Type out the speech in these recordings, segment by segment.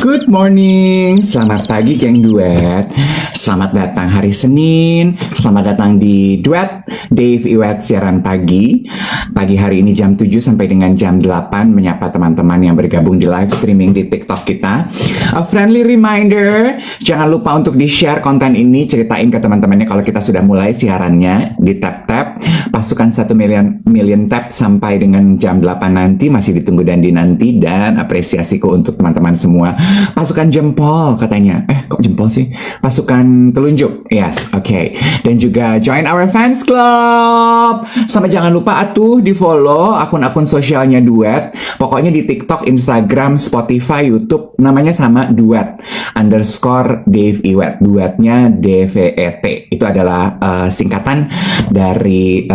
Good morning, selamat pagi geng duet. Selamat datang hari Senin. Selamat datang di Duet Dave Iwet siaran pagi. Pagi hari ini jam 7 sampai dengan jam 8 menyapa teman-teman yang bergabung di live streaming di TikTok kita. A friendly reminder, jangan lupa untuk di-share konten ini, ceritain ke teman-temannya kalau kita sudah mulai siarannya. Di tap-tap, pasukan 1 million tap sampai dengan jam 8 nanti masih ditunggu dan dinanti, dan apresiasiku untuk teman-teman semua. Pasukan jempol katanya. Kok jempol sih? Pasukan telunjuk. Yes, oke. Okay. Dan juga join our fans club. Sama jangan lupa atuh di follow akun-akun sosialnya Duet. Pokoknya di TikTok, Instagram, Spotify, YouTube namanya sama Duet _Dave Iwet. Duetnya DVET. Itu adalah singkatan dari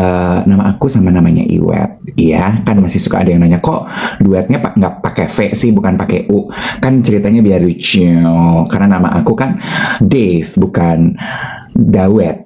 nama aku sama namanya Iwet. Iya, kan masih suka ada yang nanya kok duetnya nggak pakai V sih, bukan pakai U. Kan ceritanya biar lucu, karena nama aku kan Dave, bukan Dawet.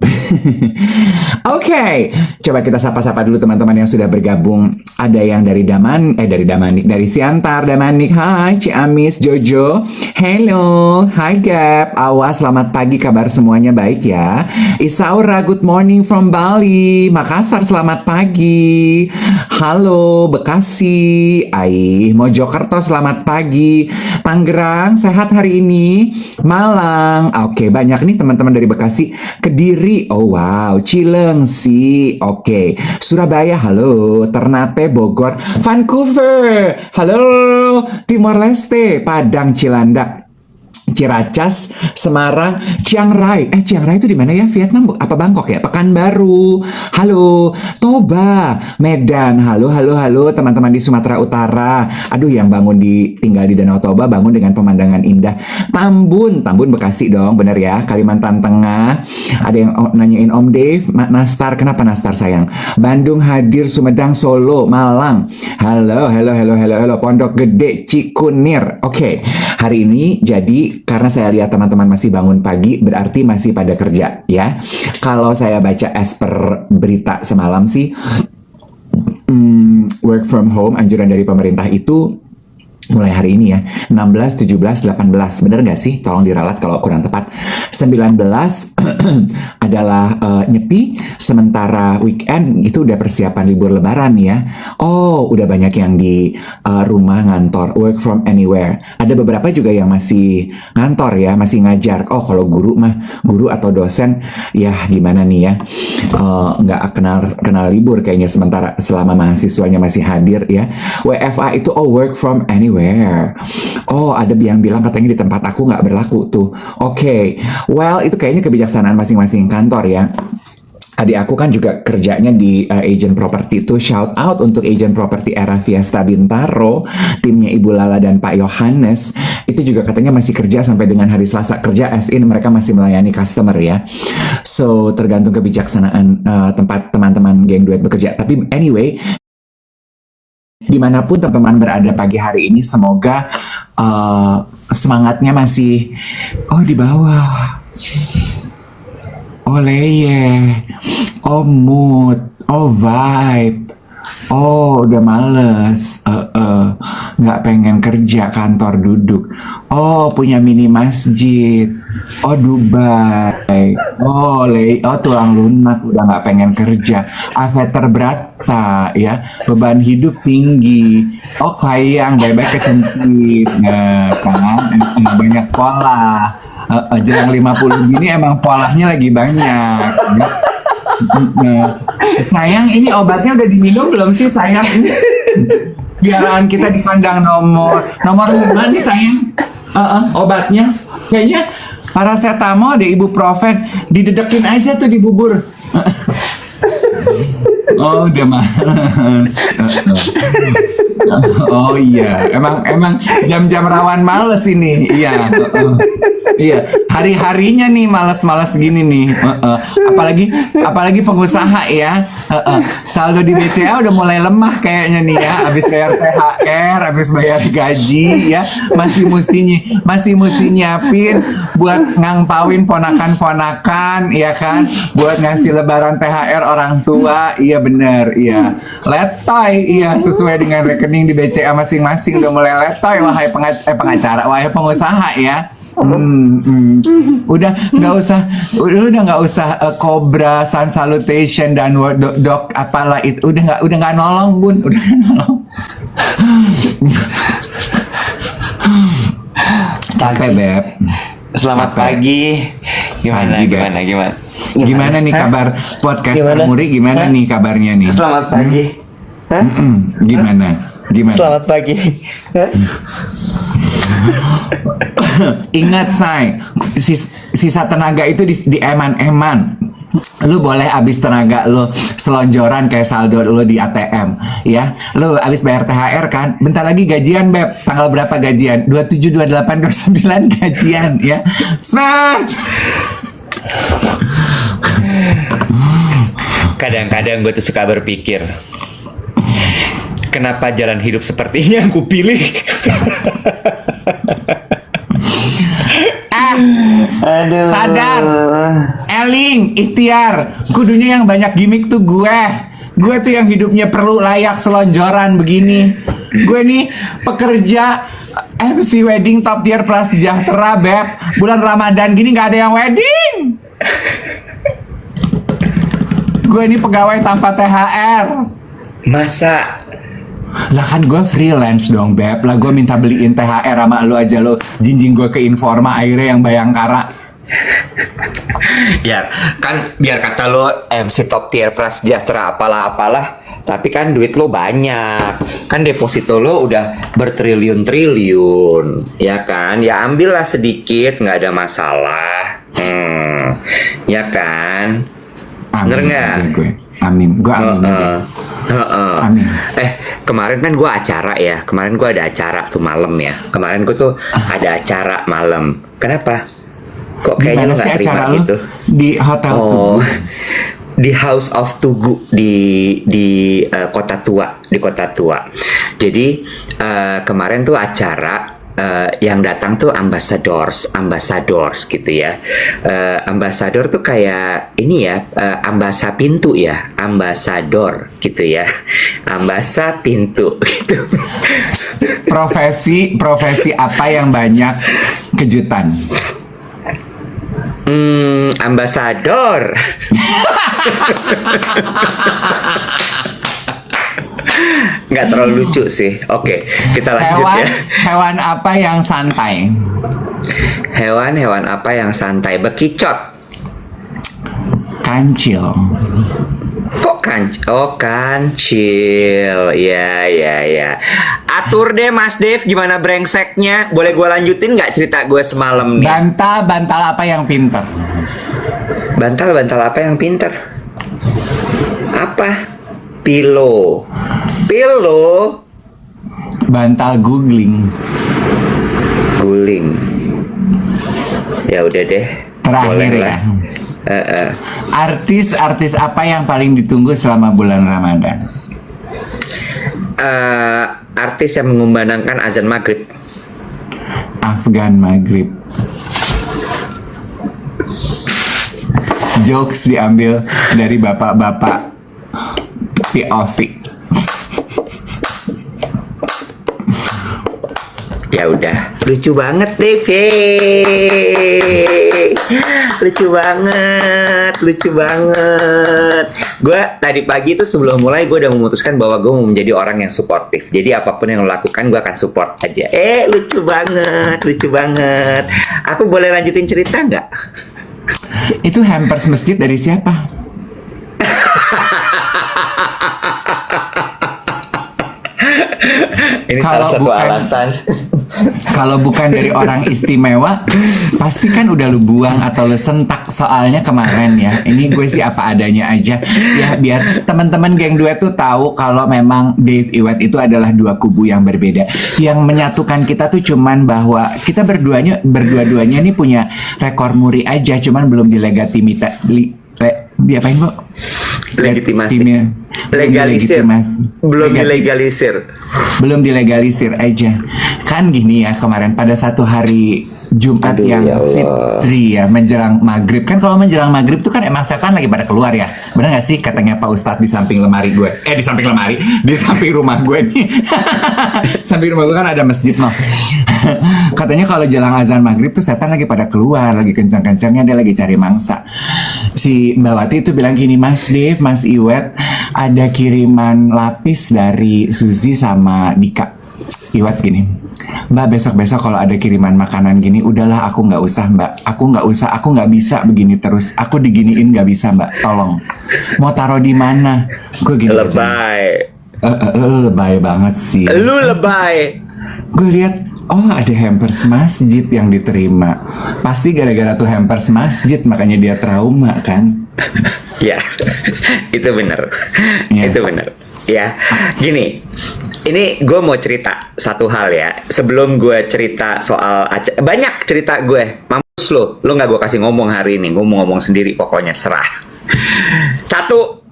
Oke, coba kita sapa-sapa dulu teman-teman yang sudah bergabung. Ada yang dari dari Siantar, Damanik, hai, Ciamis, Jojo, hello, hai Gap, Awas, selamat pagi, kabar semuanya baik ya. Isaura, good morning from Bali, Makassar, selamat pagi. Halo, Bekasi, Aih, Mojokerto, selamat pagi. Tangerang, sehat hari ini. Malang, oke, banyak nih teman-teman dari Bekasi. Kediri, oh wow, Cilengsi, oke. Surabaya, halo. Ternate, Bogor, Vancouver, halo. Timor Leste, Padang, Cilandak, Ciracas, Semarang, Chiang Rai. Chiang Rai itu di mana ya? Vietnam apa Bangkok ya? Pekanbaru. Halo. Toba, Medan. Halo teman-teman di Sumatera Utara. Aduh, yang tinggal di Danau Toba bangun dengan pemandangan indah. Tambun Bekasi dong, bener ya. Kalimantan Tengah. Ada yang nanyain Om Dave, Nastar, kenapa Nastar sayang? Bandung hadir, Sumedang, Solo, Malang. Halo. Pondok Gede, Cikunir. Oke. Hari ini jadi karena saya lihat teman-teman masih bangun pagi, berarti masih pada kerja ya. Kalau saya baca as per berita semalam sih, work from home, anjuran dari pemerintah itu mulai hari ini ya, 16, 17, 18, bener nggak sih? Tolong diralat kalau kurang tepat. 19 adalah nyepi, sementara weekend itu udah persiapan libur lebaran ya. Oh, udah banyak yang di rumah ngantor, work from anywhere. Ada beberapa juga yang masih ngantor ya, masih ngajar. Oh, kalau guru atau dosen, ya gimana nih ya, nggak kenal libur kayaknya sementara selama mahasiswanya masih hadir ya. WFA itu work from anywhere. Oh, ada yang bilang katanya di tempat aku nggak berlaku tuh. Oke. Well, itu kayaknya kebijaksanaan masing-masing kantor ya. Adik aku kan juga kerjanya di agent property tuh. Shout out untuk agent property era Fiesta Bintaro, timnya Ibu Lala dan Pak Yohanes. Itu juga katanya masih kerja sampai dengan hari Selasa, kerja as in mereka masih melayani customer ya. So, tergantung kebijaksanaan tempat teman-teman geng duet bekerja. Tapi anyway, dimanapun teman-teman berada pagi hari ini, semoga semangatnya masih di bawah. Leye, mood, vibe. Udah males, nggak pengen kerja, kantor duduk. Punya mini masjid. Dubai. Tulang lunak, udah nggak pengen kerja. Aveter berata, ya, beban hidup tinggi. Kayang, bebek kecentit, kan? Banyak pola. Jelang 50 gini emang polanya lagi banyak. Ya. Sayang, ini obatnya udah diminum belum sih sayang? Biaran kita dipandang nomor 5 nih sayang. Obatnya kayaknya paracetamol deh, ibuprofen, didedekin aja tuh di bubur. Udah males. Iya, emang jam-jam rawan males ini. Iya. Iya, hari-harinya nih malas-malas gini nih. Apalagi pengusaha ya. Saldo di BCA udah mulai lemah kayaknya nih ya. Habis bayar THR, habis bayar gaji ya, masih mesti nyiapin buat ngangpawin ponakan-ponakan ya kan, buat ngasih lebaran THR orang tua. Iya bener, iya. Letoy, iya sesuai dengan rekening di BCA masing-masing udah mulai letoy wahai pengacara, wahai pengusaha ya. Udah nggak usah, lu udah nggak usah Cobra, Sun Salutation dan Dok apalah itu, udah nggak nolong bun, udah nggak nolong. Capek beb. Selamat pagi. Gimana nih kabar podcast Muri? Gimana nih kabarnya nih? Selamat pagi. Gimana? Selamat pagi. Ingat say, sisa tenaga itu di eman-eman. Lu boleh habis tenaga lu selonjoran kayak saldo lu di ATM ya. Lu habis bayar THR kan, bentar lagi gajian beb. Tanggal berapa gajian? 27, 28, 29 gajian ya. Smash. Kadang-kadang gue tuh suka berpikir, kenapa jalan hidup seperti yang ku pilih? Aduh. Sadar, Eling, ikhtiar. Kudunya yang banyak gimmick tuh gue. Gue tuh yang hidupnya perlu layak selonjoran begini. Gue nih pekerja MC wedding top tier prasejahtera beb. Bulan Ramadan gini nggak ada yang wedding. Gue ini pegawai tanpa THR. Masa? Lah kan gue freelance dong beb. Lah gue minta beliin THR sama lu aja, lo jinjing gue ke Informa akhirnya yang Bayangkara. Ya kan biar kata lo MC top tier prasejahtera apalah, tapi kan duit lo banyak, kan deposito lo udah bertriliun-triliun, ya kan? Ya ambillah sedikit, nggak ada masalah, ya kan? Bener nggak? Amin, gue amin. Amin. Kemarin kan gue ada acara tuh malam ya. Kemarin gue tuh ada acara malam. Kenapa? Kok kayaknya lo nggak terima gitu? Di hotel Tugu. Di House of Tugu di Kota Tua, Jadi kemarin tuh acara. Yang datang tuh ambassadors gitu ya. Ambassador tuh kayak ini ya, ambasa pintu ya, ambasador gitu ya, ambasa pintu gitu. Profesi apa yang banyak kejutan? Ambasador. Nggak terlalu lucu sih. Oke, kita lanjut ya. Hewan apa yang santai? Hewan apa yang santai? Bekicot. Kancil. Kok kancil? Oh, kancil. Ya. Atur deh Mas Dev, gimana brengseknya? Boleh gue lanjutin nggak cerita gue semalam nih? Bantal apa yang pinter? Bantal apa yang pinter? Apa? Pilo. Bantal guling. Ya udah deh. Terakhir boleh ya. lah. Artis apa yang paling ditunggu selama bulan Ramadan? Artis yang mengumandangkan azan maghrib. Afgan maghrib. Jokes diambil dari bapak-bapak POV. Ya udah, lucu banget Dev. Lucu banget. Gue tadi pagi tuh sebelum mulai gue udah memutuskan bahwa gue mau menjadi orang yang suportif. Jadi apapun yang lo lakukan gue akan support aja. Lucu banget. Aku boleh lanjutin cerita nggak? Itu hampers masjid dari siapa? Ini Kalau salah satu bukan- alasan. Kalau bukan dari orang istimewa, pasti kan udah lu buang atau lu sentak. Soalnya kemarin ya, ini gue sih apa adanya aja. Ya biar teman-teman geng duet tuh tahu kalau memang Dave Iwet itu adalah dua kubu yang berbeda. Yang menyatukan kita tuh cuman bahwa kita berdua-duanya nih punya rekor muri aja, cuman belum diapain, Bu? Legitimasi. Legalisir. Belum dilegalisir. Belum dilegalisir aja. Kan gini ya, kemarin pada satu hari Jumat Aduh, yang ya Allah. fitri ya, menjelang maghrib. Kan kalau menjelang maghrib tuh kan emang setan lagi pada keluar ya. Bener gak sih katanya Pak Ustadz di samping lemari gue? Di samping lemari, di samping rumah gue nih. Samping rumah gue kan ada masjid noh. Katanya kalau jelang azan maghrib tuh setan lagi pada keluar, lagi kencang-kencangnya, dia lagi cari mangsa. Si Mbak Wati itu bilang gini, Mas Dev, Mas Iwet, ada kiriman lapis dari Suzy sama Dika. Iwet gini, Mbak, besok-besok kalau ada kiriman makanan gini, udahlah aku nggak usah, Mbak. Aku nggak bisa begini terus. Aku diginiin nggak bisa, Mbak. Tolong. Mau taruh di mana? Gue gini. Lebay. Lebay banget sih. Lu lebay. Gue lihat, oh ada hampers masjid yang diterima. Pasti gara-gara tuh hampers masjid makanya dia trauma kan? Ya, itu bener. Ya. Itu bener. Ya, gini. Ini gue mau cerita satu hal ya. Sebelum gue cerita soal banyak cerita gue. Mampus lo nggak gue kasih ngomong hari ini. Gue mau ngomong sendiri, pokoknya serah. Satu,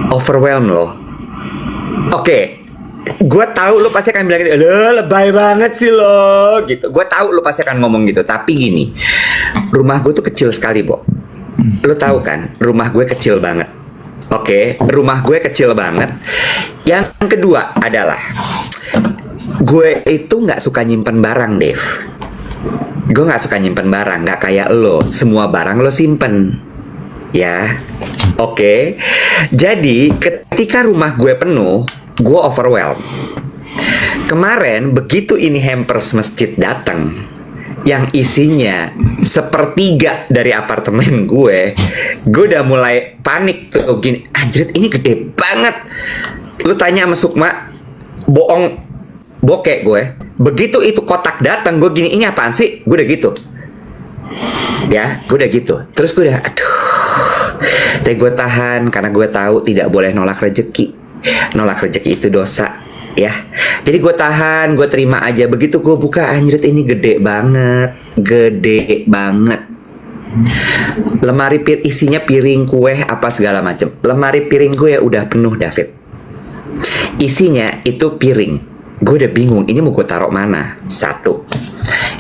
overwhelm lo. Oke. Gue tahu lo pasti akan bilang gini, lo lebay banget sih lo, gitu. Gue tahu lo pasti akan ngomong gitu. Tapi gini, rumah gue tuh kecil sekali, Bo. Lo tahu kan, rumah gue kecil banget. Oke, rumah gue kecil banget. Yang kedua adalah gue itu nggak suka nyimpen barang, Dev. Gue nggak suka nyimpen barang, nggak kayak lo. Semua barang lo simpen, ya. Oke. Jadi ketika rumah gue penuh, gue overwhelmed. Kemarin begitu ini hampers masjid datang, yang isinya sepertiga dari apartemen gue udah mulai panik tuh gini, anjrit ini gede banget. Lu tanya sama Sukma, bohong, bokek gue. Begitu itu kotak datang, gue gini, ini apaan sih? Gue udah gitu. Ya, gue udah gitu. Terus gue udah, aduh. Tapi gue tahan karena gue tahu tidak boleh nolak rezeki. Nolak rezeki itu dosa. Ya, jadi gue tahan, gue terima aja. Begitu gue buka, anjrit ini gede banget, gede banget. Lemari isinya piring, kue, apa segala macem. Lemari piring gue ya udah penuh, David. Isinya itu piring. Gue udah bingung, ini mau gue taruh mana? Satu.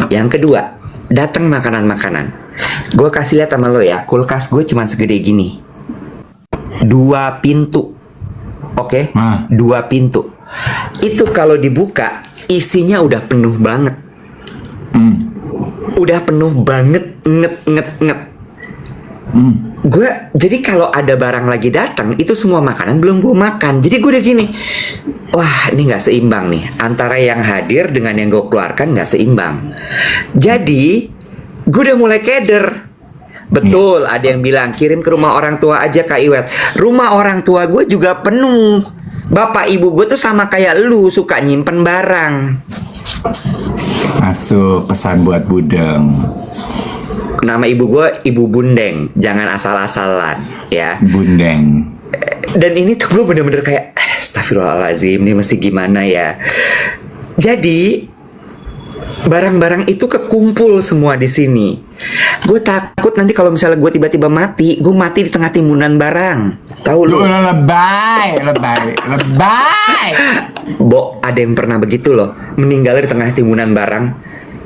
Yang kedua, datang makanan-makanan. Gue kasih lihat sama lo ya, kulkas gue cuma segede gini. 2 pintu. Oke, 2 pintu. Itu kalau dibuka isinya udah penuh banget. Udah penuh banget, nget. Gue jadi kalau ada barang lagi datang, itu semua makanan belum gue makan. Jadi gue udah gini, wah ini nggak seimbang nih antara yang hadir dengan yang gue keluarkan, nggak seimbang. Jadi gue udah mulai keder. Betul, ada yang bilang kirim ke rumah orang tua aja Kak Iwet. Rumah orang tua gue juga penuh. Bapak ibu gue tuh sama kayak lu, suka nyimpen barang. Masuk pesan buat Budeng. Nama ibu gue Ibu Bundeng, jangan asal-asalan ya. Bundeng. Dan ini tuh gue bener-bener kayak astagfirullahaladzim, ini mesti gimana ya. Jadi barang-barang itu kekumpul semua di sini. Gue takut nanti kalau misalnya gue tiba-tiba mati, gue mati di tengah timbunan barang. Tahu lu? Lebay. Bo, ada yang pernah begitu loh, meninggal di tengah timbunan barang.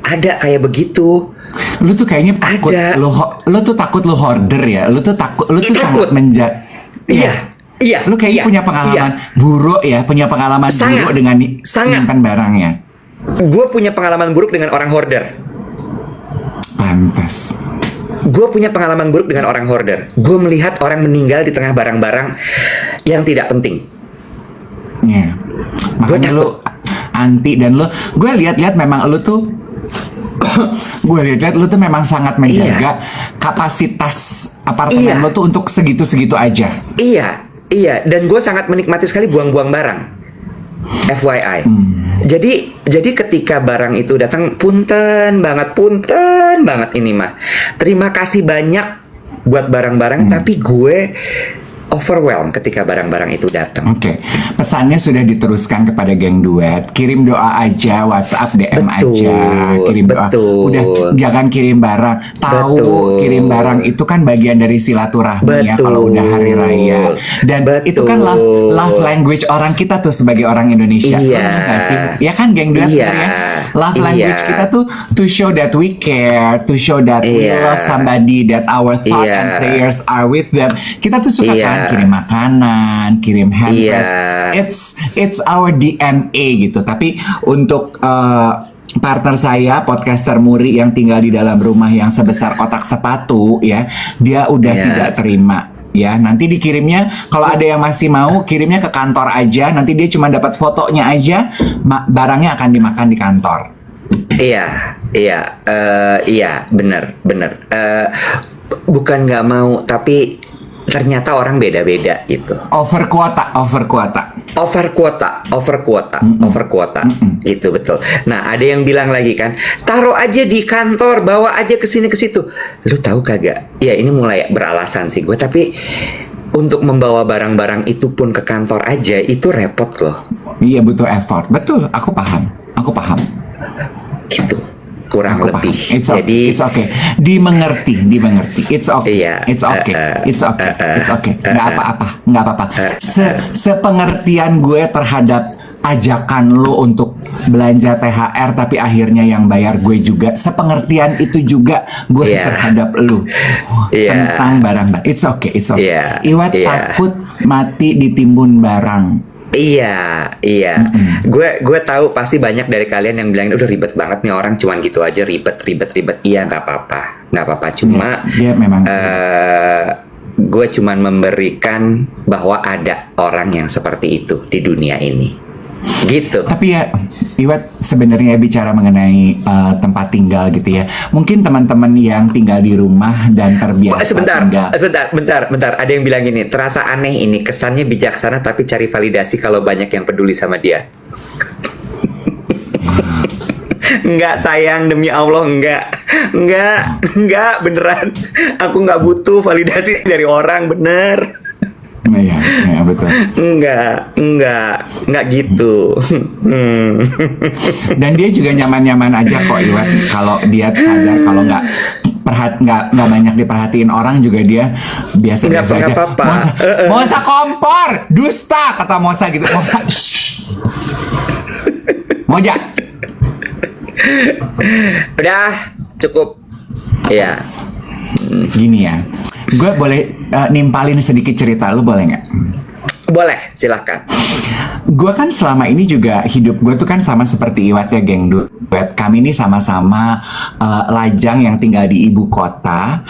Ada kayak begitu. Lu tuh kayaknya takut. Ada. Lu tuh takut lu hoarder ya. Lu tuh takut. Lu tuh Takut. sangat Iya. Lu kayaknya punya pengalaman buruk ya, punya pengalaman Sangat. buruk dengan Sangat. menyimpan barangnya. Gue punya pengalaman buruk dengan orang hoarder. Pantas. Gue punya pengalaman buruk dengan orang hoarder. Gue melihat orang meninggal di tengah barang-barang yang tidak penting. Iya. Makanya Gua lu anti dan lu, gue lihat-lihat memang lu tuh gue lihat-lihat lu tuh memang sangat menjaga kapasitas apartemen Iya. lu tuh untuk segitu-segitu aja. Iya. Dan gue sangat menikmati sekali buang-buang barang. FYI. Jadi ketika barang itu datang, punten banget ini mah. Terima kasih banyak buat barang-barang, tapi gue overwhelmed ketika barang-barang itu datang. Oke, pesannya sudah diteruskan kepada geng duet. Kirim doa aja, WhatsApp DM aja, kirim doa. Udah, jangan kirim barang. Tahu kirim barang itu kan bagian dari silaturahmi ya kalau udah hari raya. Dan itu kan love language orang kita tuh sebagai orang Indonesia. Iya. Nggak sih? Ya kan geng duet ya. Love language kita tuh to show that we care, to show that we love somebody, that our thought and prayers are with them. Kita tuh suka kan kirim makanan, kirim hampers. It's our DNA gitu. Tapi untuk partner saya, podcaster Muri yang tinggal di dalam rumah yang sebesar kotak sepatu ya, dia udah tidak terima. Ya, nanti dikirimnya kalau ada yang masih mau kirimnya ke kantor aja. Nanti dia cuma dapat fotonya aja, barangnya akan dimakan di kantor. Iya, bener. Bukan nggak mau, tapi ternyata orang beda-beda gitu. Over kuota. Itu betul. Nah, ada yang bilang lagi kan, taruh aja di kantor, bawa aja ke sini ke situ. Lu tahu kagak? Ya ini mulai beralasan sih gue, tapi untuk membawa barang-barang itu pun ke kantor aja itu repot loh. Iya, butuh effort. Betul, aku paham. Gitu. Kurang lebih. It's okay. Dimengerti. It's okay. It's okay. Nggak apa-apa. Sepengertian gue terhadap ajakan lo untuk belanja THR tapi akhirnya yang bayar gue juga, sepengertian itu juga gue terhadap lo tentang barang. It's okay. Iwat takut mati ditimbun barang. Iya. Gue tahu pasti banyak dari kalian yang bilang udah ribet banget nih orang, cuman gitu aja ribet. Iya, nggak apa-apa. Cuma dia memang gue cuman memberikan bahwa ada orang yang seperti itu di dunia ini. Gitu. Tapi ya, Iwat sebenarnya bicara mengenai tempat tinggal gitu ya. Mungkin teman-teman yang tinggal di rumah dan terbiasa tinggal. Bentar. Ada yang bilang gini, terasa aneh ini, kesannya bijaksana tapi cari validasi kalau banyak yang peduli sama dia. Enggak sayang, demi Allah enggak beneran. Aku enggak butuh validasi dari orang, bener. Iya, betul. Enggak gitu. Dan dia juga nyaman-nyaman aja kok, Iwat. Kalau dia sadar kalau nggak banyak diperhatiin orang juga, dia biasa-biasa aja. Mosa kompor, dusta kata Mosa gitu. Moja. Udah cukup. Iya. Gini ya. Gue boleh nimpalin sedikit cerita, lu boleh nggak? Boleh, silakan. Gue kan selama ini juga hidup gue tuh kan sama seperti Iwat ya, geng duet. Kami ini sama-sama lajang yang tinggal di ibu kota,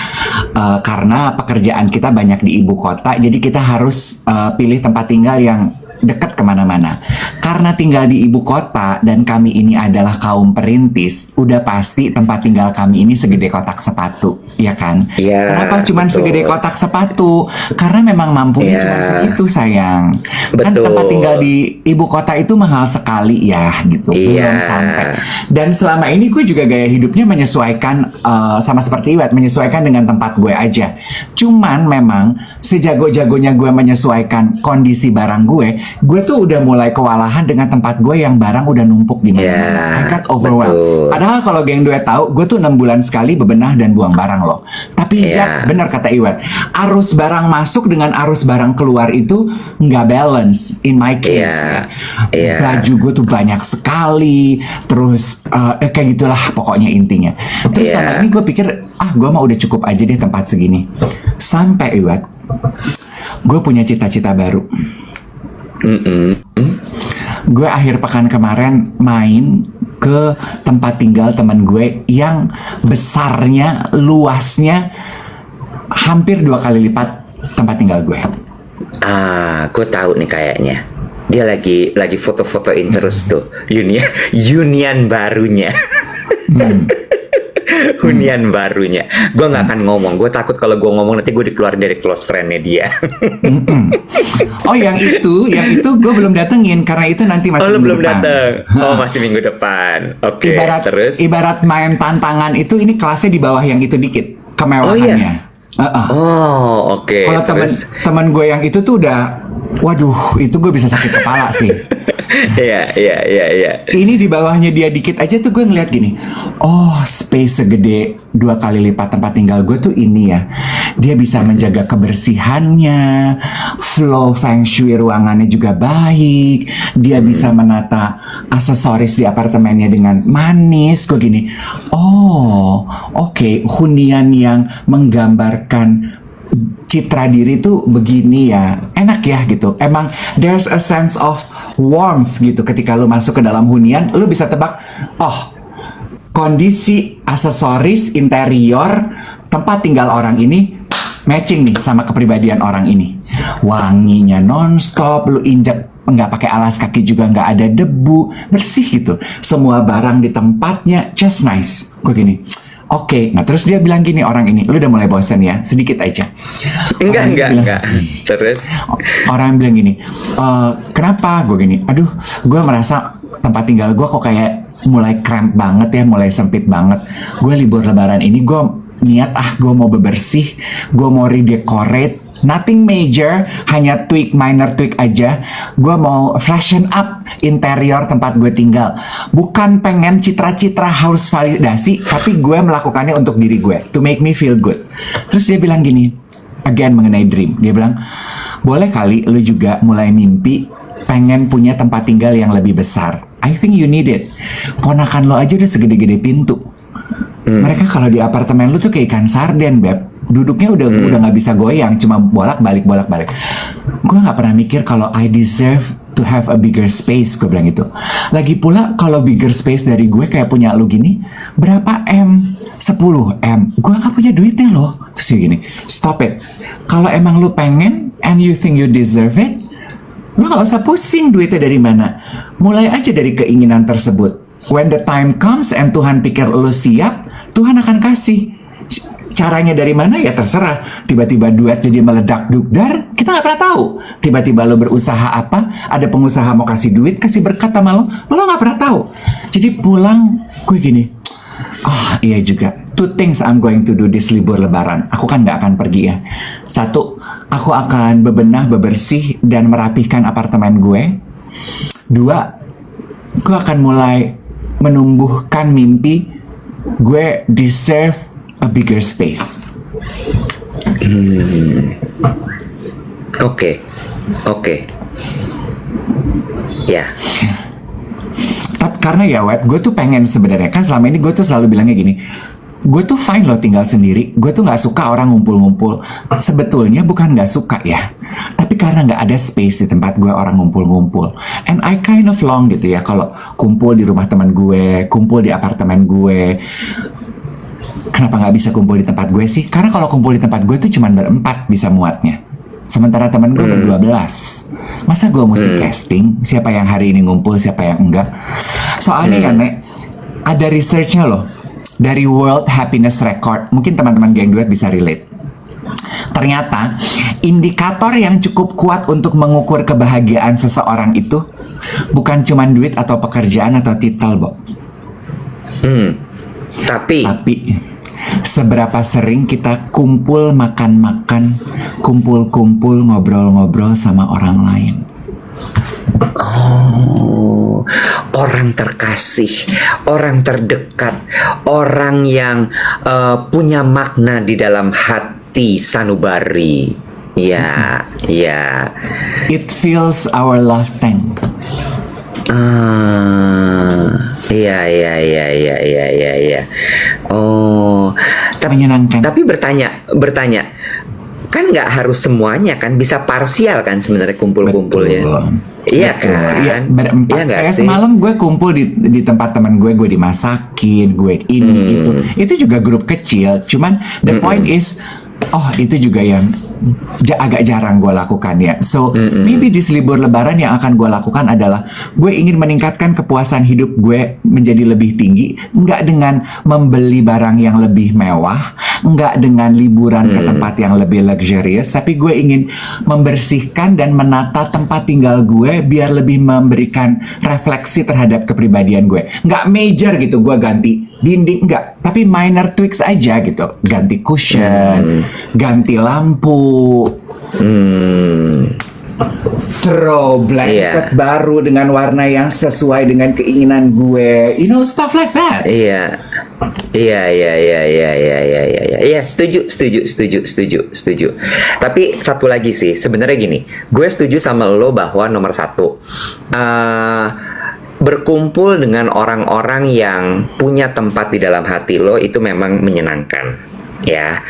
karena pekerjaan kita banyak di ibu kota. Jadi kita harus pilih tempat tinggal yang dekat kemana-mana. Karena tinggal di ibu kota dan kami ini adalah kaum perintis, udah pasti tempat tinggal kami ini segede kotak sepatu, ya kan? Iya. Kenapa cuman segede kotak sepatu? Karena memang mampunya cuma segitu, sayang. Kan tempat tinggal di ibu kota itu mahal sekali ya, gitu. Belum sampai. Dan selama ini gue juga gaya hidupnya menyesuaikan sama seperti Iwat, menyesuaikan dengan tempat gue aja. Cuman memang sejago-jagonya gue menyesuaikan kondisi barang gue tuh udah mulai kewalahan dengan tempat gue yang barang udah numpuk di mana-mana. I got overwhelmed. Padahal kalau geng duet tahu, gue tuh 6 bulan sekali bebenah dan buang barang loh. Tapi ya benar kata Iwat, arus barang masuk dengan arus barang keluar itu nggak balance in my case. Baju gue tuh banyak sekali, terus kayak gitulah pokoknya intinya. Terus selama ini gue pikir, gue mah udah cukup aja deh tempat segini. Sampai Iwat, gue punya cita-cita baru. Gue akhir pekan kemarin main ke tempat tinggal teman gue yang besarnya, luasnya hampir 2 kali lipat tempat tinggal gue. Gue tahu nih kayaknya. Dia lagi foto-fotoin terus tuh union barunya. hunian barunya. Gue nggak akan ngomong. Gue takut kalau gue ngomong nanti gue dikeluarin dari close friend-nya dia. Oh, yang itu gue belum datengin karena itu nanti masih Oh, lu minggu belum depan. datang. Oh, masih minggu depan. Oke, terus. Ibarat main tantangan itu, ini kelasnya di bawah yang itu dikit kemewahannya. Oh, oke. Kalau Terus? teman gue yang itu tuh udah, waduh, itu gue bisa sakit kepala sih. Iya. Ini di bawahnya dia dikit aja tuh gue ngeliat gini, oh, space segede 2 kali lipat tempat tinggal gue tuh ini ya. Dia bisa menjaga kebersihannya, flow feng shui ruangannya juga baik. Dia bisa menata aksesoris di apartemennya dengan manis. Gue gini, oh, oke, hunian yang menggambarkan citra diri tuh begini ya, enak ya gitu. Emang there's a sense of warmth gitu ketika lu masuk ke dalam hunian, lu bisa tebak, oh, kondisi aksesoris interior tempat tinggal orang ini matching nih sama kepribadian orang ini. Wanginya nonstop, lu injak nggak pakai alas kaki juga nggak ada debu, bersih gitu. Semua barang di tempatnya just nice. Gue gini, oke. Nah terus dia bilang gini, orang ini, lu udah mulai bosen ya, sedikit aja. Enggak. Terus? Orang bilang gini, kenapa? Gue gini, aduh, gue merasa tempat tinggal gue kok kayak mulai cramp banget ya, mulai sempit banget. Gue libur lebaran ini, gue niat, gue mau bebersih, gue mau redecorate. Nothing major, hanya minor tweak aja. Gue mau freshen up interior tempat gue tinggal. Bukan pengen citra-citra harus validasi, tapi gue melakukannya untuk diri gue, to make me feel good. Terus dia bilang gini, again mengenai dream. Dia bilang, boleh kali lu juga mulai mimpi pengen punya tempat tinggal yang lebih besar. I think you need it. Ponakan lo aja udah segede-gede pintu. Mereka kalau di apartemen lu tuh kayak ikan sarden, Beb. Duduknya udah nggak bisa goyang, cuma bolak-balik. Gue nggak pernah mikir kalau I deserve to have a bigger space, gue bilang gitu. Lagi pula kalau bigger space dari gue kayak punya lu gini, berapa M? 10 M. Gue nggak punya duitnya loh. Terus dia gini, stop it. Kalau emang lu pengen and you think you deserve it, lu nggak usah pusing duitnya dari mana. Mulai aja dari keinginan tersebut. When the time comes and Tuhan pikir lu siap, Tuhan akan kasih. Caranya dari mana ya terserah. Tiba-tiba duit jadi meledak dugdar, kita nggak pernah tahu. Tiba-tiba lo berusaha apa, ada pengusaha mau kasih duit, kasih berkat sama lo nggak pernah tahu. Jadi pulang gue gini, iya juga. 2 things I'm going to do this libur lebaran. Aku kan nggak akan pergi ya. 1, aku akan bebersih dan merapihkan apartemen gue. 2, gue akan mulai menumbuhkan mimpi gue deserve a bigger space. Oke. Ya. Tapi karena ya Web, gue tuh pengen sebenarnya, kan selama ini gue tuh selalu bilangnya gini, gue tuh fine loh tinggal sendiri, gue tuh nggak suka orang ngumpul-ngumpul. Sebetulnya bukan nggak suka ya, tapi karena nggak ada space di tempat gue orang ngumpul-ngumpul. And I kind of long gitu ya, kalau kumpul di rumah teman gue, kumpul di apartemen gue. Kenapa nggak bisa kumpul di tempat gue sih? Karena kalau kumpul di tempat gue tuh cuma berempat bisa muatnya. Sementara teman gue ber-12. Masa gue mesti casting siapa yang hari ini ngumpul, siapa yang enggak? Soalnya ya Nek, ada researchnya loh dari World Happiness Record. Mungkin teman-teman geng duet bisa relate. Ternyata indikator yang cukup kuat untuk mengukur kebahagiaan seseorang itu bukan cuma duit atau pekerjaan atau titel, Bo. Tapi seberapa sering kita kumpul makan-makan, kumpul-kumpul ngobrol-ngobrol sama orang lain. Oh, orang terkasih, orang terdekat, orang yang punya makna di dalam hati sanubari. Ya. It fills our love tank. Iya. Oh, Menyenangkan. tapi bertanya, kan nggak harus semuanya kan, bisa parsial kan sebenarnya kumpul-kumpulnya. Iya kan? Iya, berempat. Iya nggak Kayak sih? semalam gue kumpul di tempat teman gue dimasakin, gue ini itu juga grup kecil. Cuman the point is Oh, itu juga yang agak jarang gue lakukan ya. So, maybe di libur lebaran yang akan gue lakukan adalah gue ingin meningkatkan kepuasan hidup gue menjadi lebih tinggi. Nggak dengan membeli barang yang lebih mewah, nggak dengan liburan ke tempat yang lebih luxurious, tapi gue ingin membersihkan dan menata tempat tinggal gue biar lebih memberikan refleksi terhadap kepribadian gue. Nggak major gitu, gue ganti dinding, nggak. Tapi minor tweaks aja gitu. Ganti cushion, ganti lampu, throw blanket baru dengan warna yang sesuai dengan keinginan gue. You know, stuff like that. Iya, setuju. Tapi satu lagi sih, sebenarnya gini, gue setuju sama lo bahwa nomor satu, berkumpul dengan orang-orang yang punya tempat di dalam hati lo itu memang menyenangkan, ya.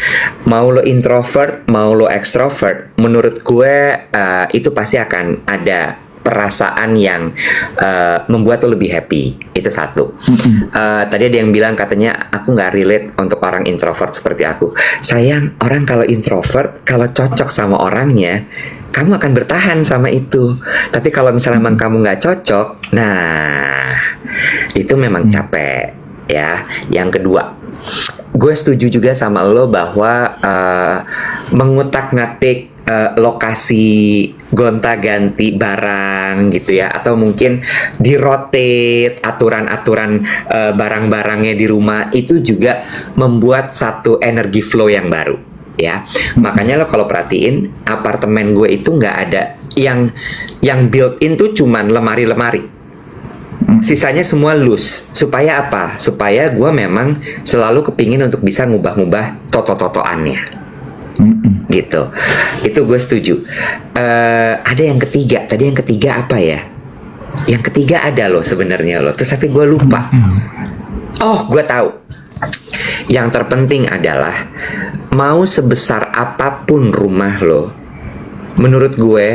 Mau lo introvert, mau lo extrovert, menurut gue itu pasti akan ada perasaan yang membuat lo lebih happy. Itu satu. Tadi ada yang bilang katanya aku nggak relate untuk orang introvert seperti aku. Sayang, orang kalau introvert, kalau cocok sama orangnya, kamu akan bertahan sama itu. Tapi kalau misalnya memang kamu nggak cocok, nah itu memang capek, ya. Yang kedua, gue setuju juga sama lo bahwa mengutak-ngatik lokasi gonta-ganti barang gitu ya, atau mungkin di-rotate aturan-aturan barang-barangnya di rumah, itu juga membuat satu energi flow yang baru, ya. Makanya lo kalau perhatiin apartemen gue itu nggak ada yang built-in tuh cuman lemari-lemari. Sisanya semua loose. Supaya apa? Supaya gue memang selalu kepingin untuk bisa ngubah-ngubah toto-totoannya. Gitu. Itu gue setuju. Ada yang ketiga. Tadi yang ketiga apa ya? Yang ketiga ada loh sebenarnya loh. Terus tapi gue lupa. Oh, gue tahu. Yang terpenting adalah mau sebesar apapun rumah lo, menurut gue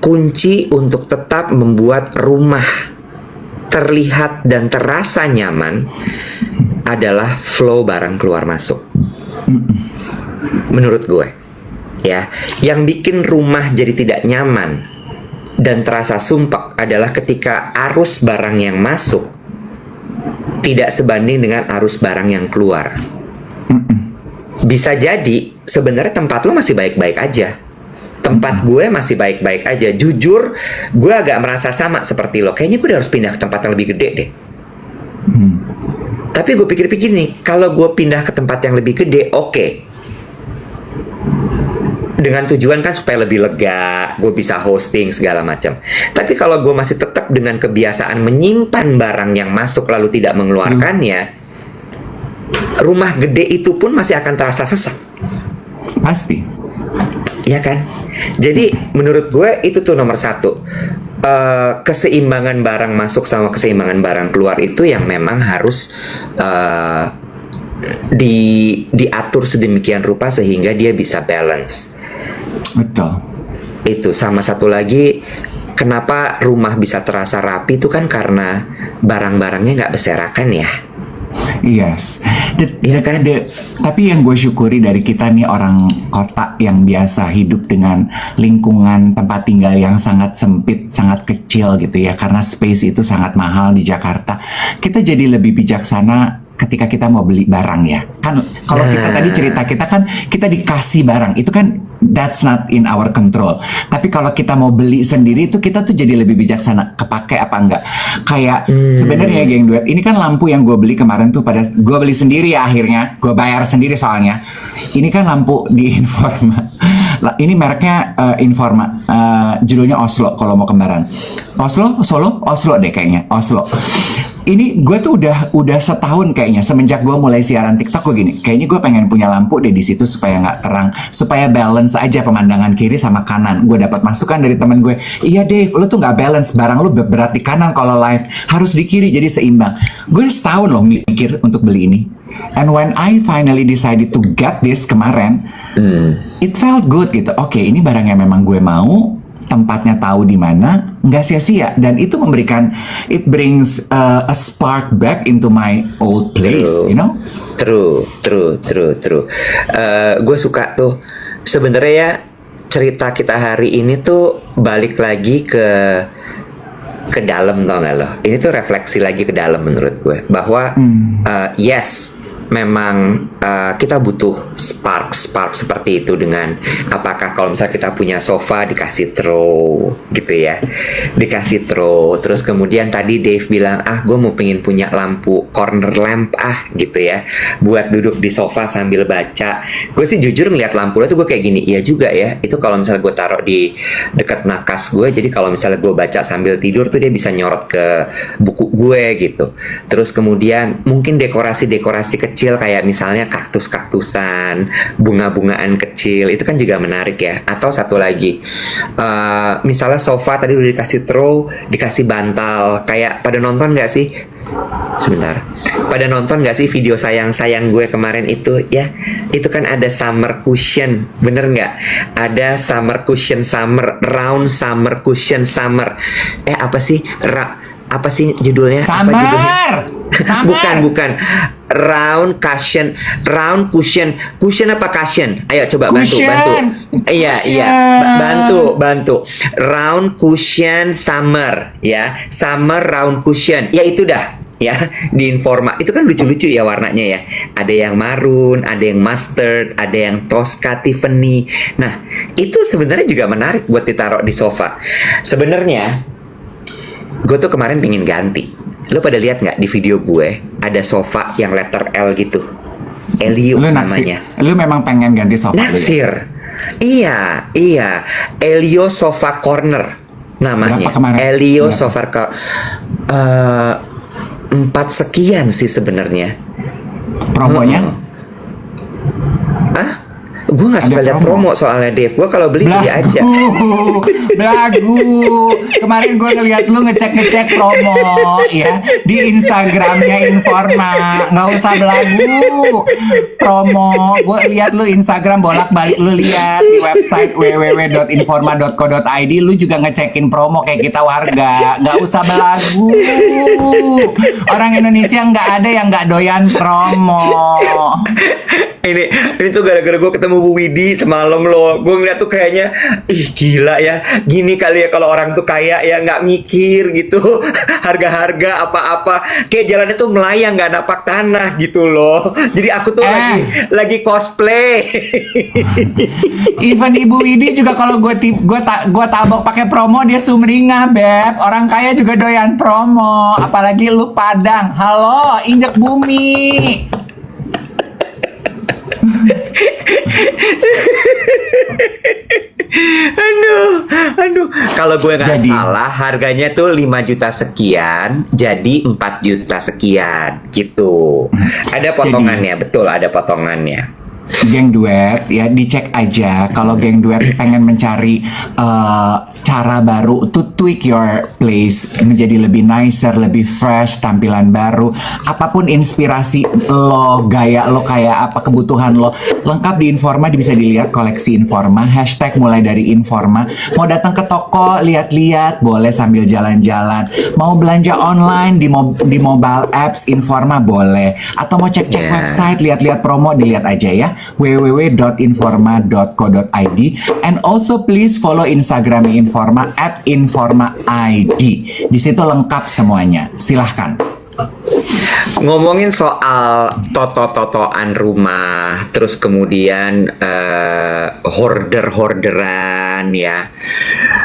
kunci untuk tetap membuat rumah terlihat dan terasa nyaman adalah flow barang keluar masuk. Menurut gue, ya, yang bikin rumah jadi tidak nyaman dan terasa sumpek adalah ketika arus barang yang masuk tidak sebanding dengan arus barang yang keluar. Bisa jadi sebenarnya tempat lo masih baik-baik aja, tempat gue masih baik-baik aja. Jujur, gue agak merasa sama seperti lo. Kayaknya gue udah harus pindah ke tempat yang lebih gede deh. Tapi gue pikir-pikir nih, kalau gue pindah ke tempat yang lebih gede, oke. Dengan tujuan kan supaya lebih lega, gue bisa hosting segala macam. Tapi kalau gue masih tetap dengan kebiasaan menyimpan barang yang masuk lalu tidak mengeluarkannya, rumah gede itu pun masih akan terasa sesak. Pasti. Ya kan? Jadi menurut gue itu tuh nomor satu. Keseimbangan barang masuk sama keseimbangan barang keluar itu yang memang harus diatur sedemikian rupa sehingga dia bisa balance. Betul. Itu sama satu lagi, kenapa rumah bisa terasa rapi itu kan karena barang-barangnya nggak berserakan ya. Yes. Tapi yang gue syukuri dari kita nih orang kota yang biasa hidup dengan lingkungan tempat tinggal yang sangat sempit, sangat kecil gitu ya, karena space itu sangat mahal di Jakarta. Kita jadi lebih bijaksana ketika kita mau beli barang ya. Kan kalau kita tadi cerita kita kan kita dikasih barang, itu kan that's not in our control. Tapi kalau kita mau beli sendiri itu kita tuh jadi lebih bijaksana, kepake apa enggak. Kayak sebenarnya geng duet, ini kan lampu yang gue beli kemarin tuh pada gue beli sendiri ya, akhirnya gue bayar sendiri soalnya. Ini kan lampu di Informa. Ini mereknya Informa, judulnya Oslo kalau mau kembaran. Oslo deh kayaknya, Oslo. Ini gue tuh udah setahun kayaknya semenjak gue mulai siaran TikTok gue gini. Kayaknya gue pengen punya lampu deh di situ supaya nggak terang, supaya balance aja pemandangan kiri sama kanan. Gue dapat masukan dari teman gue. Iya Dave, lu tuh nggak balance, barang lu berat di kanan kalau live, harus di kiri jadi seimbang. Gue setahun loh mikir untuk beli ini. And when I finally decided to get this kemarin, it felt good gitu. Oke, ini barang yang memang gue mau. tempatnya, tahu di mana, nggak sia-sia, dan itu it brings a spark back into my old place, you know. True. Gue suka tuh sebenarnya ya, cerita kita hari ini tuh balik lagi ke dalam, tau gak lo? Ini tuh refleksi lagi ke dalam menurut gue, bahwa yes, memang kita butuh spark seperti itu, dengan apakah kalau misalnya kita punya sofa dikasih throw gitu ya, dikasih throw, terus kemudian tadi Dave bilang gue mau pengen punya lampu corner lamp gitu ya, buat duduk di sofa sambil baca. Gue sih jujur ngeliat lampu itu gue kayak gini, iya juga ya, itu kalau misalnya gue taruh di dekat nakas gue, jadi kalau misalnya gue baca sambil tidur tuh dia bisa nyorot ke buku gue gitu. Terus kemudian mungkin dekorasi kecil kayak misalnya kaktus-kaktusan, bunga-bungaan kecil, itu kan juga menarik ya. Atau satu lagi, misalnya sofa tadi udah dikasih throw, dikasih bantal. Kayak pada nonton nggak sih? Sebentar. Pada nonton nggak sih video sayang-sayang gue kemarin itu ya? Itu kan ada summer cushion, bener nggak? Ada summer cushion summer, round summer cushion summer. Apa sih? Apa sih judulnya? Summer. Apa judulnya? Bukan. Round cushion apa cushion? Ayo coba bantu. Iya. Bantu. Round cushion summer ya. Summer round cushion. Ya itu dah. Ya, di Informa itu kan lucu-lucu ya warnanya ya. Ada yang marun, ada yang mustard, ada yang Tosca Tiffany. Nah, itu sebenarnya juga menarik buat ditaruh di sofa. Sebenarnya gue tuh kemarin pengen ganti. Lo pada lihat nggak di video gue ada sofa yang letter L gitu, Elio namanya. Lu memang pengen ganti sofa? Naksir. Iya. Elio Sofa Corner namanya. Elio Sofa Corner. 4 sekian sih sebenarnya. Promonya? Gue gak suka lihat promo soalnya, Dave. Gue kalau beli aja. Belagu. Kemarin gue ngeliat lu ngecek promo ya di Instagramnya Informa. Nggak usah belagu. Promo. Gue lihat lu Instagram bolak-balik, lu lihat di website www.informa.co.id. Lu juga ngecekin promo kayak kita warga. Nggak usah belagu. Orang Indonesia nggak ada yang nggak doyan promo. Ini tuh gara-gara gue ketemu Bu Widi semalam loh. Gue ngeliat tuh kayaknya, gila ya. Gini kali ya kalau orang tuh kaya ya, nggak mikir gitu. Harga-harga apa-apa. Kayak jalannya tuh melayang, nggak napak tanah gitu loh. Jadi aku tuh lagi cosplay. Even Ibu Widi juga kalau gue tabok pakai promo dia sumringah, Beb. Orang kaya juga doyan promo. Apalagi lu Padang. Halo, injek bumi. Aduh. Kalau gue nggak salah, harganya tuh 5 juta sekian, jadi 4 juta sekian, gitu. Ada potongannya, betul ada potongannya. Geng Duet ya, dicek aja kalau Geng Duet pengen mencari cara baru to tweak your place menjadi lebih nicer, lebih fresh, tampilan baru, apapun inspirasi lo, gaya lo kayak apa, kebutuhan lo, lengkap di Informa. Bisa dilihat koleksi Informa, hashtag mulai dari Informa. Mau datang ke toko lihat-lihat boleh sambil jalan-jalan, mau belanja online di mobile apps Informa boleh, atau mau cek-cek website, lihat-lihat promo, dilihat aja ya, www.informa.co.id. And also please follow Instagram Informa @InformaID. Di situ lengkap semuanya. Silahkan. Ngomongin soal toto-totoan rumah, terus kemudian hoarder-hoarderan ya.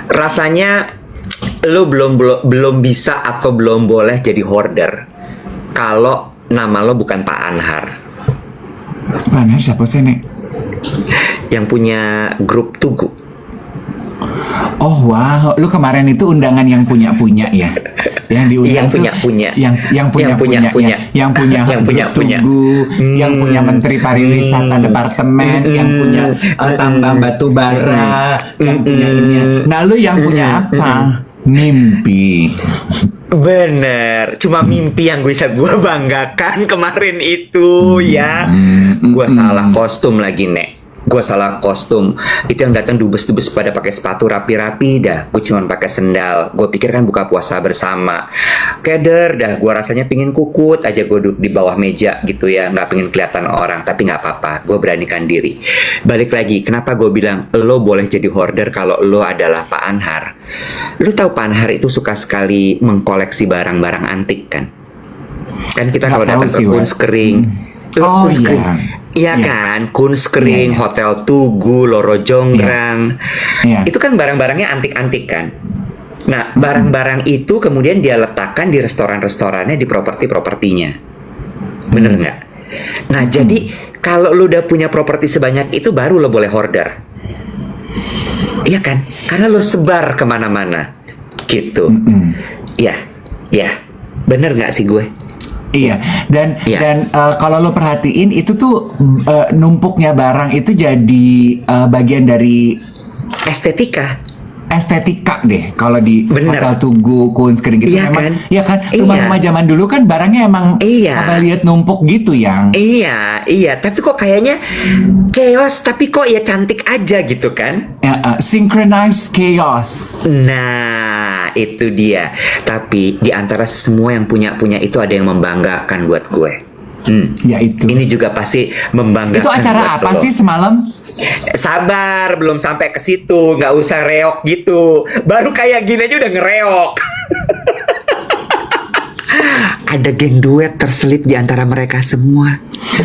Rasanya lu belum bisa atau belum boleh jadi hoarder kalau nama lo bukan Pak Anhar. Mana siapa sih, Nek? Yang punya grup Tugu. Oh wow, lu kemarin itu undangan yang punya ya? Yang diundang yang punya Tugu, yang punya Menteri Pariwisata Departemen, yang punya tambang batu bara, yang punya ini. Nah, lu yang punya apa? Mimpi. Bener, cuma mimpi yang bisa gue banggakan kemarin itu ya. Gue salah kostum lagi, Nek. Gue salah kostum. Itu yang datang dubes-dubes pada pakai sepatu rapi-rapi dah. Gue cuma pakai sendal. Gue pikir kan buka puasa bersama. Keder dah. Gue rasanya pingin kukut aja gue duduk di bawah meja gitu ya. Nggak pengen kelihatan orang. Tapi nggak apa-apa. Gue beranikan diri. Balik lagi. Kenapa gue bilang lo boleh jadi hoarder kalau lo adalah Pak Anhar? Lo tahu Pak Anhar itu suka sekali mengkoleksi barang-barang antik kan? Kan kita kalau Nggak tahu datang sih, ke Wak. Kunskring. Oh, Kunskring. iya. Iya Iya. kan, Kunskring, Iya, iya. Hotel Tugu, Loro Jonggrang. Iya. Itu kan barang-barangnya antik-antik kan. Nah, barang-barang itu kemudian dia letakkan di restoran-restorannya, di properti-propertinya. Bener nggak? Nah, jadi kalau lu udah punya properti sebanyak itu, baru lo boleh hoarder. Iya kan? Karena lo sebar kemana-mana. Gitu. Iya, iya. Bener nggak sih gue? Iya, dan Iya. kalau lo perhatiin itu tuh numpuknya barang itu jadi bagian dari Estetika. estetika deh. Kalau di Bener. Hotel Tugu, Kunskring gitu Iya memang, kan? ya kan Iya. rumah-rumah zaman dulu kan barangnya emang Iya. apa lihat numpuk gitu yang. Iya, iya. Tapi kok kayaknya chaos, tapi kok ya cantik aja gitu kan? Synchronized chaos. Nah, itu dia. Tapi di antara semua yang punya itu ada yang membanggakan buat gue. Ya itu. Ini juga pasti membanggakan. Itu acara buat apa lo. sih semalam? Sabar, belum sampai ke situ. Nggak usah reok gitu. Baru kayak gini aja udah ngereok. Ada geng duet terselip di antara mereka semua.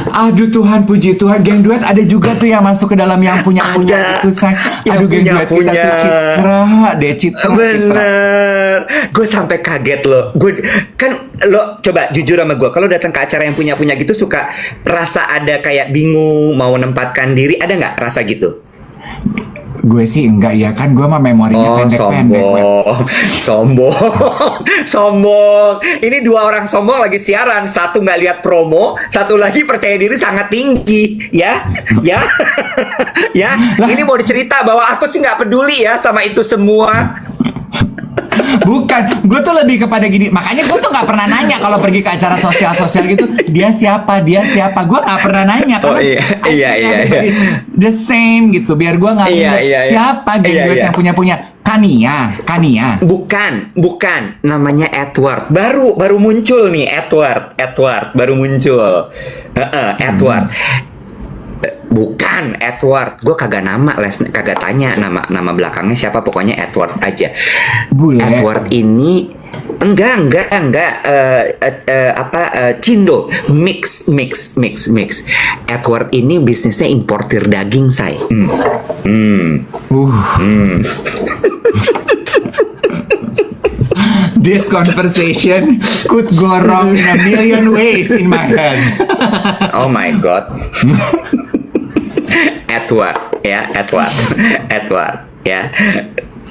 Aduh Tuhan, puji Tuhan, geng duet ada juga tuh yang masuk ke dalam yang punya Ada. itu say. Yang Aduh geng duet kita punya. tuh Citra deh, Citra. Bener, gue sampai kaget loh. Gue kan lo coba jujur sama gue. Kalau datang ke acara yang punya gitu suka rasa ada kayak bingung mau menempatkan diri. Ada nggak rasa gitu? Gue sih enggak ya, kan gue mah memorinya Oh, pendek-pendek. Web. sombong, sombong. Ini dua orang sombong lagi siaran. Satu nggak lihat promo, satu lagi percaya diri sangat tinggi. Ya, ya, ya. Ini mau dicerita bahwa aku sih nggak peduli ya sama itu semua. Bukan, gue tuh lebih kepada gini. Makanya gue tuh nggak pernah nanya kalau pergi ke acara sosial-sosial gitu. Dia siapa? Gue nggak pernah nanya. Oh, Karena iya, I iya, think iya, everybody the same gitu. Biar gue nggak Iya, bingung. iya, iya. Siapa geng Iya, duet iya. yang punya Kania. Bukan, namanya Edward. Baru muncul nih Edward baru muncul. Edward. Bukan Edward. Gue kagak kagak tanya nama belakangnya siapa, pokoknya Edward aja. Bule. Edward ini enggak Cindo mix. Edward ini bisnisnya importir daging, say. This conversation could go wrong in a million ways in my head. Oh my god. Edward ya.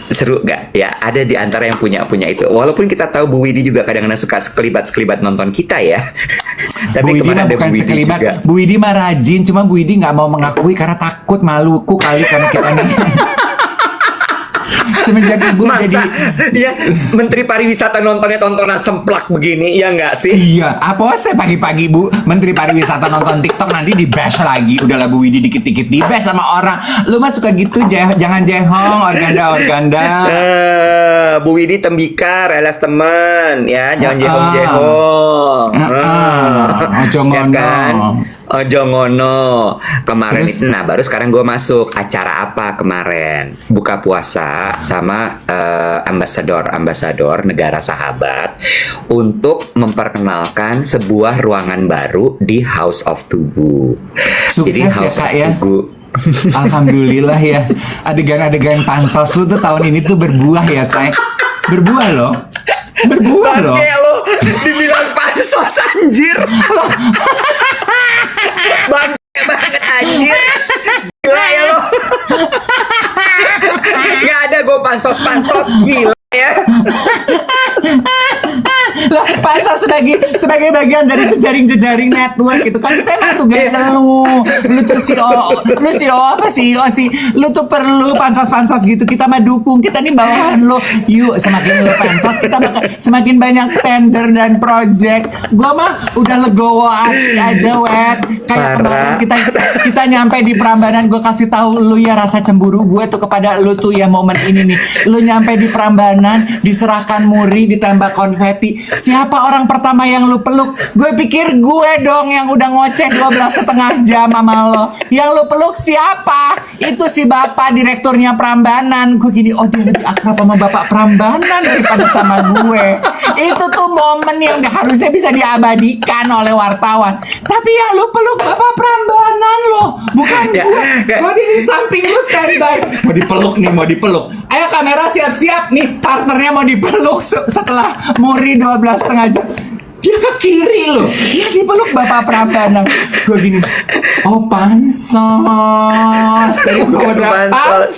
Seru gak? Ya, ada di antara yang punya itu. Walaupun kita tahu Bu Widi juga kadang-kadang suka sekelibat nonton kita ya. Tapi Bu Widi kemarin mah ada bukan Bu Widi sekelibat. juga. Bu Widi mah rajin, cuma Bu Widi nggak mau mengakui karena takut maluku kali karena kita nih. Semenjak Ibu Masa jadi ya Menteri Pariwisata nontonnya tontonan semplak begini, ya nggak sih? iya, apa sih pagi-pagi Bu Menteri Pariwisata nonton TikTok nanti di bash lagi. Udahlah Bu Widi dikit-dikit di bash sama orang. Lu mah suka gitu, jangan jehong, organda. Bu Widi tembikar, elas teman, ya jangan jehong-jehong. Ojo Ya ngono. kan? Ojo ngono. Kemarin Terus? itu, nah baru sekarang gue masuk acara apa kemarin? Buka puasa sama ambasador negara sahabat untuk memperkenalkan sebuah ruangan baru di House of Tugu. Sukses ya, House Kak, of ya. Tugu. Alhamdulillah ya. Adegan-adegan pansos lu tuh tahun ini tuh berbuah ya, say. Berbuah loh. Bangke lo dibilang pansos anjir. Bangke banget anjir. Gila ya lo. Gak ada gue pansos gila ya. Lah, pansos sebagai bagian dari jejaring network gitu kan, itu emang tugas lu tuh CEO apa CEO sih, lu tuh perlu pansos gitu, kita mah dukung, kita nih bawahan lu, yuk semakin lu pansos kita bakal semakin banyak tender dan project. Gua mah udah legowo aja wet, kayak kemarin kita nyampe di Prambanan, gue kasih tahu lu ya rasa cemburu gue tuh kepada lu tuh ya, momen ini nih, lu nyampe di Prambanan, diserahkan muri, ditembak konfeti, siapa orang pertama yang lu peluk? Gue pikir gue dong yang udah ngoceh 12,5 jam sama lo, yang lu peluk siapa? Itu si bapak direkturnya Prambanan. Gue gini, oh dia lebih akrab sama bapak Prambanan daripada sama gue. Itu tuh momen yang harusnya bisa diabadikan oleh wartawan, tapi yang lu peluk bapak Prambanan lo, bukan gue di samping lu standby, mau dipeluk, ayo kamera siap-siap nih, partnernya mau dipeluk setelah muri 12,5 jam, dia ke kiri loh, dia dipeluk bapak Prambanan. Gue gini, oh pansos, tadi gue udah pansos.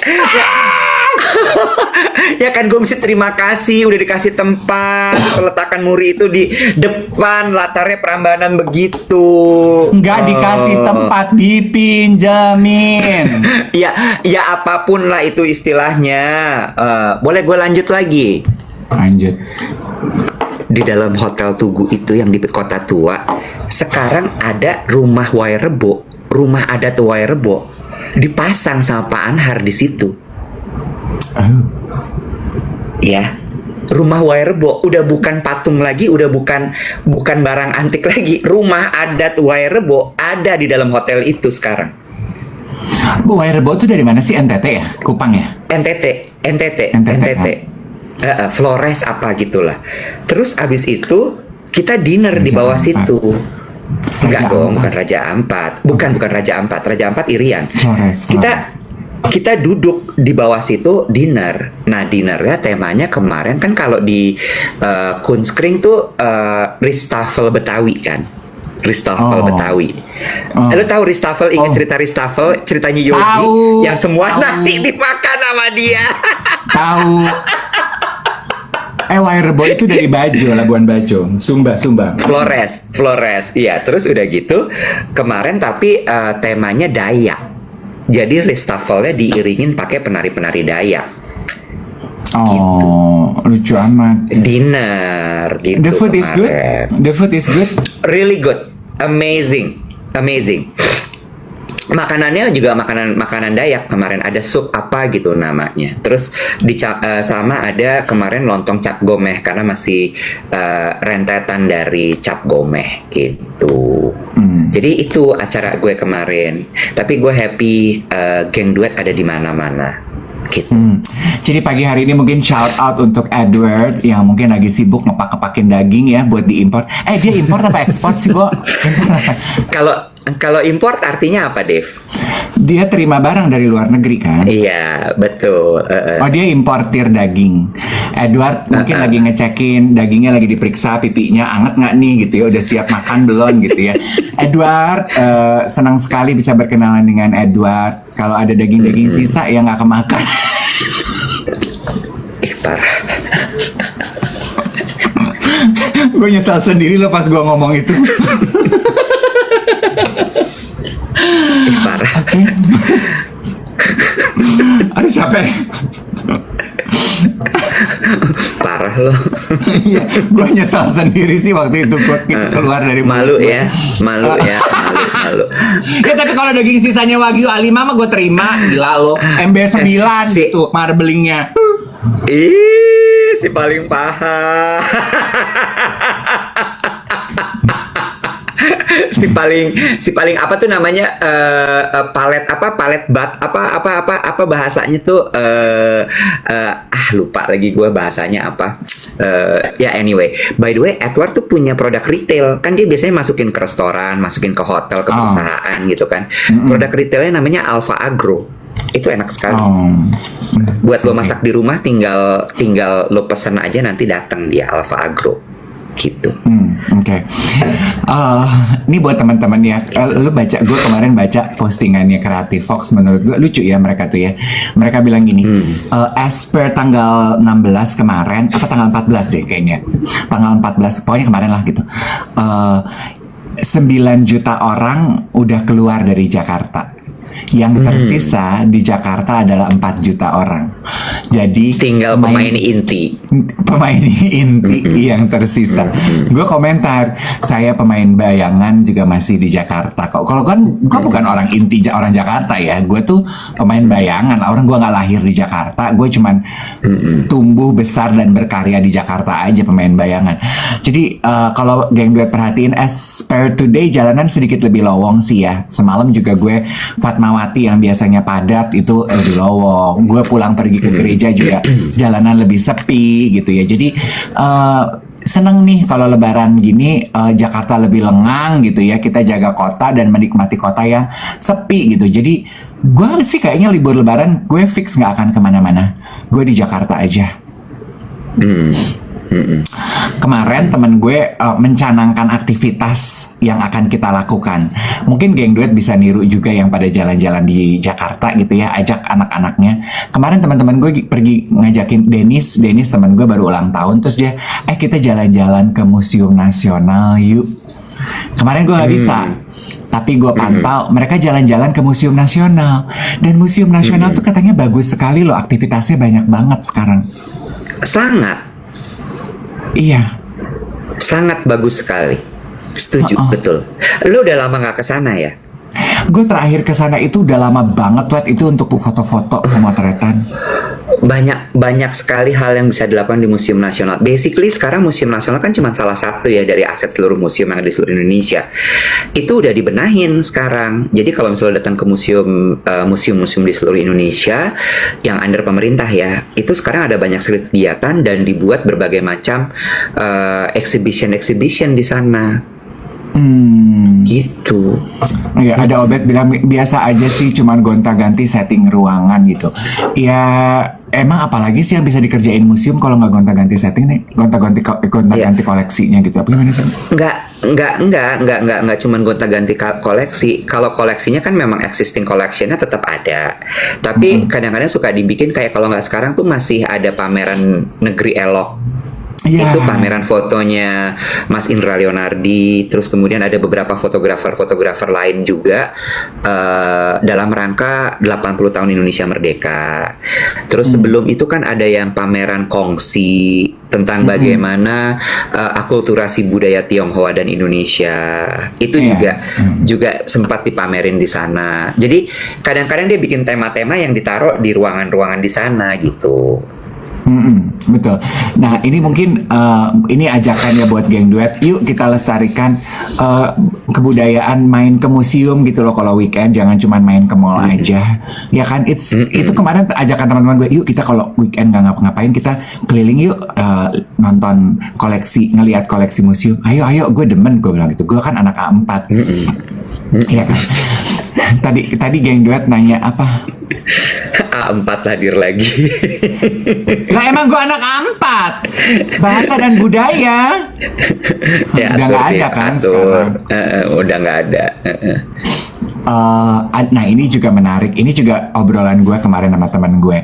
Ya kan gue mesti terima kasih udah dikasih tempat, peletakan muri itu di depan latarnya Prambanan begitu. Nggak dikasih tempat, dipinjemin. Ya apapun lah itu istilahnya. Boleh gue lanjut lagi? Lanjut. Di dalam Hotel Tugu itu yang di Kota Tua, sekarang ada rumah Wairebo, rumah adat Wairebo, dipasang sama Pak Anhar di situ. Ya, rumah Wairebo udah bukan patung lagi, udah bukan barang antik lagi. Rumah adat Wairebo ada di dalam hotel itu sekarang. Wairebo itu dari mana sih? NTT ya? Kupang ya? NTT. Flores apa gitulah. Terus abis itu kita dinner Raja di bawah Ampat. Situ. Enggak dong, bukan Raja Ampat. Bukan Raja Ampat. Raja Ampat Irian. Flores. Kita duduk di bawah situ dinner. Nah, dinernya temanya kemarin kan kalau di Kunskring tuh Ristafel Betawi kan. Ristafel Betawi. Lo tahu Ristafel? Ingat cerita Ristafel? Ceritanya Yogi yang semua nasi dimakan sama dia. Tahu. Wairebo itu dari Bajo, Labuan Bajo, Sumba. Flores. Iya, terus udah gitu kemarin tapi temanya Dayak. Jadi Ristafelnya diiringin pakai penari-penari Dayak. Oh, gitu. Lucu amat. Dinner gitu. The food is good. Really good. Amazing. Makanannya juga makanan Dayak. Kemarin ada sup apa gitu namanya. Terus sama ada kemarin lontong cap gomeh karena masih rentetan dari cap gomeh gitu. Jadi itu acara gue kemarin. Tapi gue happy geng duet ada di mana-mana. Gitu. Jadi pagi hari ini mungkin shout out untuk Edward yang mungkin lagi sibuk ngepak-ngepakin daging ya buat diimpor. Dia import apa ekspor sih, Bo? Kalau import artinya apa, Dev? Dia terima barang dari luar negeri kan? Iya, betul. Oh, dia importir daging. Edward mungkin lagi ngecekin dagingnya, lagi diperiksa pipinya anget nggak nih gitu ya, udah siap makan belum gitu ya. Edward, senang sekali bisa berkenalan dengan Edward. Kalau ada daging-daging sisa ya nggak kemakan. Parah. Gue nyesal sendiri loh pas gue ngomong itu. Parah. Okay. Aduh capek. Parah loh. Iya, gue nyesal sendiri sih waktu itu kita keluar dari malu ya. Malu. Ya tapi kalau daging sisanya Wagyu A5 mah gue terima. Gila lo, MB9 gitu marblingnya. Si paling paham. si paling apa tuh namanya palet bat apa bahasanya tuh lupa lagi gue bahasanya apa. Ya anyway, by the way Edward tuh punya produk retail kan, dia biasanya masukin ke restoran, masukin ke hotel, ke perusahaan gitu kan. Produk retailnya namanya Alpha Agro. Itu enak sekali. Buat lo masak di rumah tinggal lo pesen aja nanti datang dia Alpha Agro. gitu. Oke. Ini buat teman-teman ya. Lu baca, gue kemarin baca postingannya Creative Fox, menurut gue lucu ya mereka tuh ya. Mereka bilang gini, as per tanggal 16 kemarin, apa tanggal 14 deh kayaknya. Tanggal 14, pokoknya kemarin lah gitu. 9 juta orang udah keluar dari Jakarta. Yang tersisa di Jakarta adalah 4 juta orang. Jadi Tinggal pemain inti. yang tersisa. Gue komentar, saya pemain bayangan juga masih di Jakarta. Kalau kan gue bukan orang inti orang Jakarta ya. Gue tuh pemain bayangan. Orang gue nggak lahir di Jakarta. Gue cuman tumbuh besar dan berkarya di Jakarta aja, pemain bayangan. Jadi kalau geng duet perhatiin, as per today jalanan sedikit lebih lowong sih ya. Semalam juga gue Fatmawati yang biasanya padat itu lebih lowong. Gue pulang pergi ke gereja juga jalanan lebih sepi gitu ya. Jadi seneng nih kalau lebaran gini, Jakarta lebih lengang gitu ya. Kita jaga kota dan menikmati kota yang sepi gitu. Jadi gue sih kayaknya libur lebaran gue fix nggak akan kemana-mana. Gue di Jakarta aja. Kemarin temen gue mencanangkan aktivitas yang akan kita lakukan. Mungkin geng duet bisa niru juga yang pada jalan-jalan di Jakarta gitu ya, ajak anak-anaknya. Kemarin teman-teman gue pergi ngajakin Dennis teman gue baru ulang tahun, terus dia kita jalan-jalan ke Museum Nasional yuk. Kemarin gue nggak bisa, tapi gue pantau mereka jalan-jalan ke Museum Nasional, dan Museum Nasional tuh katanya bagus sekali loh, aktivitasnya banyak banget sekarang. Sangat. Iya. Sangat bagus sekali. Setuju, betul. Lu udah lama nggak ke sana ya? Gue terakhir ke sana itu udah lama banget, Wet. Itu untuk foto-foto, pemotretan. Banyak sekali hal yang bisa dilakukan di Museum Nasional. Basically sekarang Museum Nasional kan cuma salah satu ya dari aset seluruh museum yang ada di seluruh Indonesia. Itu udah dibenahin sekarang. Jadi kalau misalnya datang ke museum-museum di seluruh Indonesia yang under pemerintah ya, itu sekarang ada banyak sekali kegiatan dan dibuat berbagai macam exhibition di sana. Gitu. Ya, ada Obet bilang biasa aja sih, cuman gonta-ganti setting ruangan gitu. Ya emang apalagi sih yang bisa dikerjain museum kalau nggak gonta-ganti setting nih, gonta-ganti koleksinya gitu. Apa gimana sih? Nggak cuman gonta-ganti koleksi. Kalau koleksinya kan memang existing collectionnya tetap ada. Tapi kadang-kadang suka dibikin kayak kalau nggak sekarang tuh masih ada pameran Negeri Elok. Itu pameran fotonya Mas Indra Leonardi, terus kemudian ada beberapa fotografer lain juga dalam rangka 80 tahun Indonesia Merdeka. Terus sebelum itu kan ada yang pameran kongsi tentang bagaimana akulturasi budaya Tionghoa dan Indonesia. Itu juga sempat dipamerin di sana. Jadi kadang-kadang dia bikin tema-tema yang ditaruh di ruangan-ruangan di sana gitu. Betul. Nah ini mungkin ini ajakannya buat geng duet. Yuk kita lestarikan kebudayaan main ke museum gitu loh kalau weekend. Jangan cuma main ke mall aja. Ya kan? Itu kemarin ajakan teman-teman gue. Yuk kita kalau weekend nggak ngapa-ngapain, kita keliling yuk, nonton koleksi, ngelihat koleksi museum. Ayo gue demen, gue bilang gitu. Gue kan anak A4. Iya kan? Tadi geng duet nanya apa? A4 hadir lagi. Lah emang gue anak A4, bahasa dan budaya. Udah nggak ada kan sekarang. Udah nggak ada. Nah ini juga menarik. Ini juga obrolan gue kemarin sama teman gue.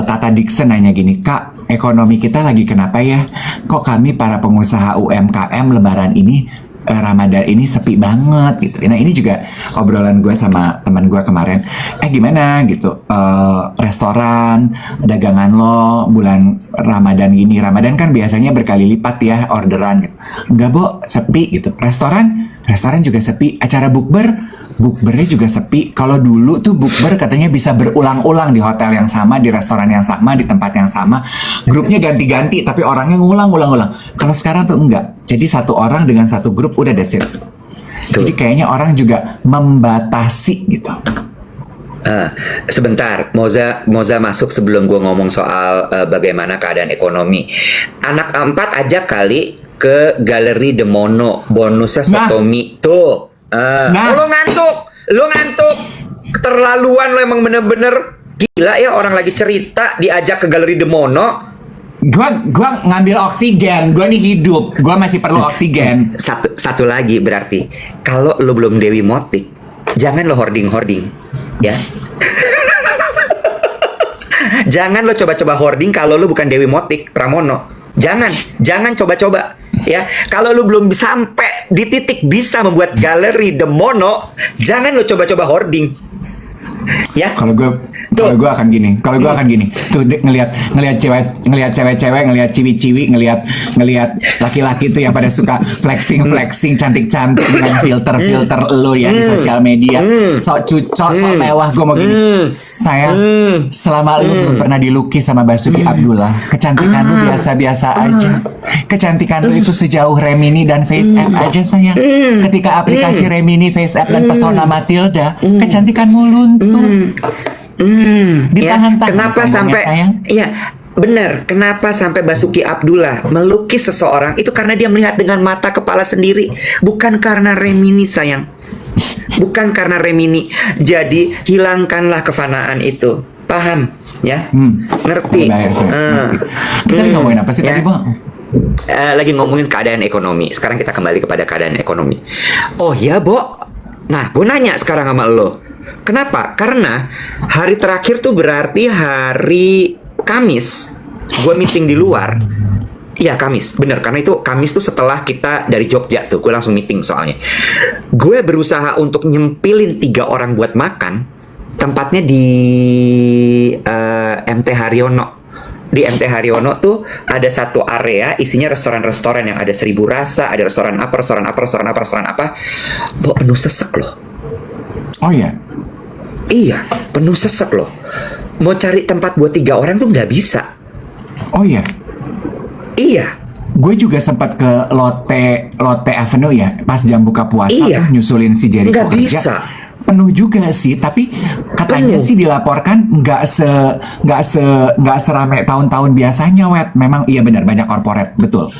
Tata Dixon nanya gini, Kak, ekonomi kita lagi kenapa ya? Kok kami para pengusaha UMKM lebaran ini, Ramadan ini sepi banget gitu. Nah ini juga obrolan gue sama teman gue kemarin. Gimana gitu, restoran, dagangan lo bulan Ramadan gini. Ramadan kan biasanya berkali lipat ya orderan gitu. Enggak Bo, sepi gitu. Restoran juga sepi. Acara bukbernya juga sepi. Kalau dulu tuh bukber katanya bisa berulang-ulang di hotel yang sama, di restoran yang sama, di tempat yang sama. Grupnya ganti-ganti, tapi orangnya ngulang-ulang. Kalau sekarang tuh enggak. Jadi satu orang dengan satu grup udah that's it. Jadi kayaknya orang juga membatasi gitu. Sebentar, Moza masuk sebelum gue ngomong soal bagaimana keadaan ekonomi. Anak A4 ajak kali ke Galeri The Mono, bonusnya Sotomi tuh. Lu ngantuk, keterlaluan lo, emang bener-bener gila ya, orang lagi cerita diajak ke Galeri The Mono. Gua ngambil oksigen, gua nih hidup, gua masih perlu oksigen. Satu lagi berarti, kalau lo belum Dewi Motik, jangan lo hoarding, ya. Jangan lo coba-coba hoarding kalau lo bukan Dewi Motik Pramono. Jangan coba-coba, ya. Kalau lo belum sampai di titik bisa membuat galeri The Mono, jangan lo coba-coba hoarding. Ya. Kalau gue akan gini. Tuh ngelihat cewek-cewek, ngelihat ciwi-ciwi, ngelihat laki-laki tuh yang pada suka flexing cantik-cantik dengan filter lo ya di sosial media. Sok cucok, sok mewah. Gue mau gini. Sayang, selama lu belum pernah dilukis sama Basuki Abdullah, kecantikan lu biasa-biasa aja. Kecantikan lu itu sejauh Remini dan Face App aja, sayang. Ketika aplikasi Remini, Face App dan Pesona Matilda, kecantikanmu luntur. Ditahan-tahan. Kenapa sampai sayang? Iya, benar. Kenapa sampai Basuki Abdullah melukis seseorang itu karena dia melihat dengan mata kepala sendiri, bukan karena Remini, sayang. Bukan karena Remini. Jadi hilangkanlah kefanaan itu. Paham? Ya? Ngerti? Kita lagi ngomongin apa sih tadi, Bo? Lagi ngomongin keadaan ekonomi. Sekarang kita kembali kepada keadaan ekonomi. Oh ya, Bo. Nah, gue nanya sekarang sama lo. Kenapa? Karena hari terakhir tuh berarti hari Kamis. Gue meeting di luar. Iya, Kamis. Bener, karena itu Kamis tuh setelah kita dari Jogja tuh. Gue langsung meeting soalnya. Gue berusaha untuk nyempilin 3 orang buat makan. Tempatnya di MT Haryono. Di MT Haryono tuh ada satu area isinya restoran-restoran yang ada 1000 rasa, ada restoran apa. Bo, penuh sesek loh. Oh iya? Iya, penuh sesek loh. Mau cari tempat buat 3 orang tuh nggak bisa. Oh iya? Iya. Gue juga sempat ke Lotte Avenue ya, pas jam buka puasa Iya. tuh nyusulin si Jericho Nggak kerja. bisa. Penuh juga sih, tapi katanya Penuh. sih dilaporkan nggak serame tahun-tahun biasanya, Wet. Memang iya benar, banyak corporate, betul.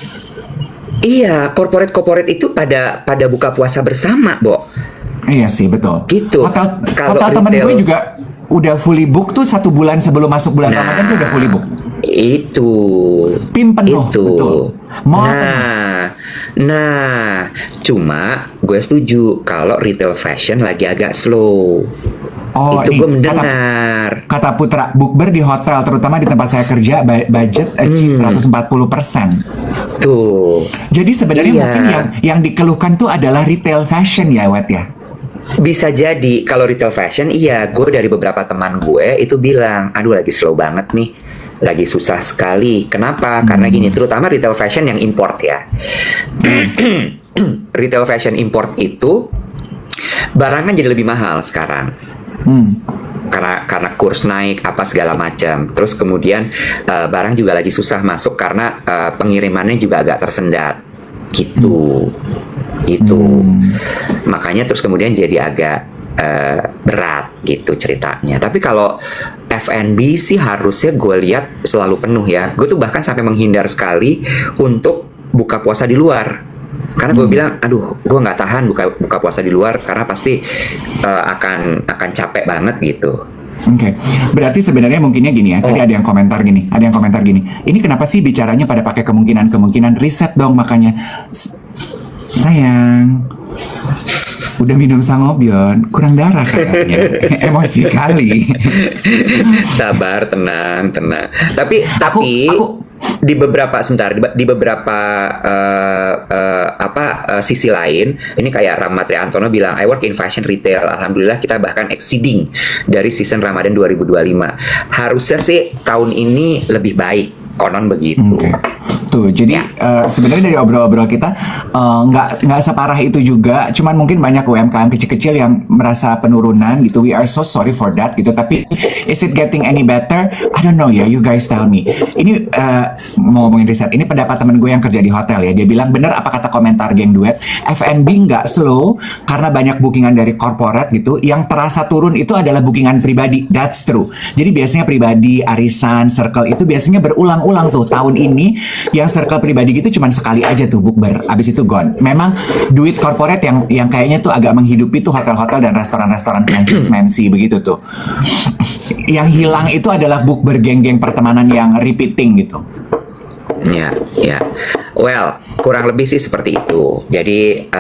Iya, corporate itu pada buka puasa bersama, Bo. Iya sih, betul. Gitu. Kalau Hotel temen retail- gue juga udah fully book tuh 1 bulan sebelum masuk bulan Nah. Ramadan tuh udah fully book. Itu. PIM penuh, Itu. betul. Mall Nah, cuma gue setuju kalau retail fashion lagi agak slow. Oh, Itu nih, gue mendengar. Kata Putra, bukber di hotel, terutama di tempat saya kerja, budget achieve 140%. Tuh. Jadi sebenarnya Iya. mungkin yang dikeluhkan tuh adalah retail fashion ya, Wet ya? Bisa jadi kalau retail fashion, iya, gue dari beberapa teman gue itu bilang, aduh lagi slow banget nih, lagi susah sekali. Kenapa? Karena gini, terutama retail fashion yang import ya. Retail fashion import itu barang kan jadi lebih mahal sekarang. Karena kurs naik apa segala macam. Terus kemudian barang juga lagi susah masuk karena pengirimannya juga agak tersendat. Gitu. Makanya terus kemudian jadi agak berat gitu ceritanya. Tapi kalau F&B sih harusnya gue lihat selalu penuh ya. Gue tuh bahkan sampai menghindar sekali untuk buka puasa di luar. Karena gue bilang, aduh, gue nggak tahan buka puasa di luar karena pasti akan capek banget gitu. Oke, berarti sebenarnya mungkinnya gini ya. Tadi ada yang komentar gini. Ini kenapa sih bicaranya pada pakai kemungkinan riset dong makanya. Sayang, udah minum sangobion, kurang darah katanya. Emosi kali. Sabar, tenang. Tapi Aku di beberapa sisi lain, ini kayak Ramadri Antono bilang, I work in fashion retail. Alhamdulillah kita bahkan exceeding dari season Ramadan 2025. Harusnya sih tahun ini lebih baik, konon begitu. Oke. Tuh, jadi sebenarnya dari obrol-obrol kita nggak separah itu juga. Cuman mungkin banyak UMKM kecil-kecil yang merasa penurunan gitu. We are so sorry for that gitu. Tapi is it getting any better? I don't know ya. You guys tell me. Ini mau ngomongin riset. Ini pendapat temen gue yang kerja di hotel ya. Dia bilang bener apa kata komentar geng duet. F&B nggak slow karena banyak bookingan dari corporate gitu. Yang terasa turun itu adalah bookingan pribadi. That's true. Jadi biasanya pribadi, arisan, circle itu biasanya berulang-ulang tuh. Tahun ini yang circle pribadi gitu cuman sekali aja tuh bukber, abis itu gone. Memang duit corporate yang kayaknya tuh agak menghidupi tuh hotel-hotel dan restoran-restoran fancy begitu tuh. Yang hilang itu adalah bukber geng-geng pertemanan yang repeating gitu. Ya, ya. Well, kurang lebih sih seperti itu. Jadi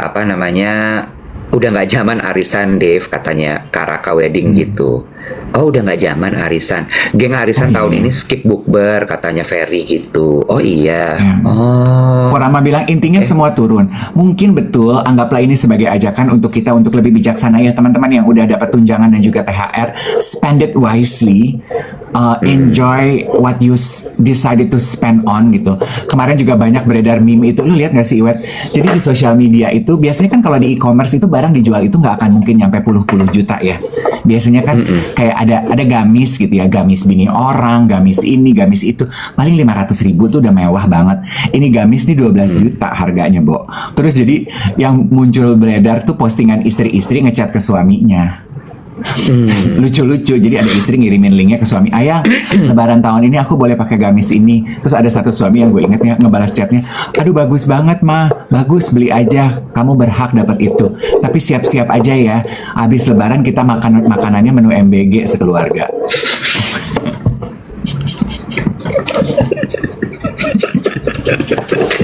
apa namanya? Udah nggak zaman arisan, Dave, katanya Karaka Wedding gitu. Oh, udah nggak zaman arisan. Geng arisan tahun ini skip bukber, katanya Ferry gitu. Oh iya. Oh. Forama bilang intinya semua turun. Mungkin betul, anggaplah ini sebagai ajakan untuk kita untuk lebih bijaksana ya teman-teman yang udah dapat tunjangan dan juga THR. Spend it wisely. Enjoy what you decided to spend on gitu. Kemarin juga banyak beredar meme itu. Lu lihat gak sih, Iwet? Jadi di sosial media itu biasanya kan kalau di e-commerce itu barang dijual itu nggak akan mungkin nyampe puluh-puluh juta ya. Biasanya kan kayak ada gamis gitu ya, gamis bini orang, gamis ini, gamis itu, paling 500.000 tuh udah mewah banget. Ini gamis nih 12 juta harganya, Bo. Terus jadi yang muncul beredar tuh postingan istri-istri ngechat ke suaminya. Lucu-lucu. Jadi ada istri ngirimin linknya ke suami, ayah, lebaran tahun ini aku boleh pakai gamis ini. Terus ada satu suami yang gue inget ya ngebalas chatnya, aduh bagus banget mah, bagus, beli aja, kamu berhak dapat itu, tapi siap-siap aja ya, habis lebaran kita makanannya menu MBG sekeluarga.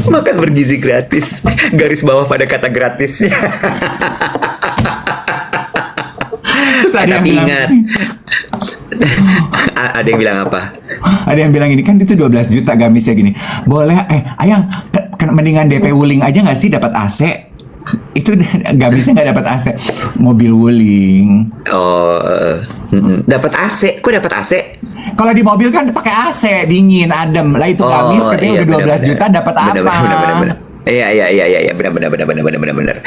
Makan bergizi gratis. Garis bawah pada kata gratis. Tapi ingat, ada yang bilang apa? Ada yang bilang ini kan itu 12 juta gamisnya gini. Boleh, ayang, mendingan DP Wuling aja nggak sih dapat AC? Itu gamisnya nggak dapat AC. Mobil Wuling. Oh, dapat AC. Kok dapat AC? Kalau di mobil kan pakai AC, dingin, adem. Lah itu gamis katanya udah 12 juta dapat apa? Benar. Iya, benar.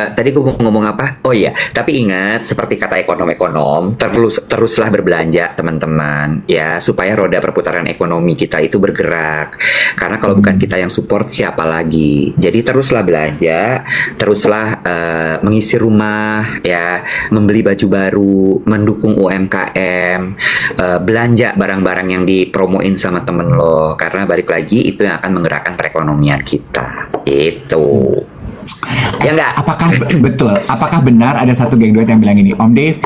Tadi gue mau ngomong apa? Oh iya, tapi ingat seperti kata ekonom-ekonom, teruslah berbelanja teman-teman, ya, supaya roda perputaran ekonomi kita itu bergerak. Karena kalau bukan kita yang support, siapa lagi? Jadi teruslah belanja, teruslah mengisi rumah, ya, membeli baju baru, mendukung UMKM, belanja barang-barang yang dipromoin sama temen lo. Karena balik lagi itu yang akan menggerakkan perekonomian kita. Itu. Ya enggak? Apakah benar ada satu geng duet yang bilang ini, Om Dave,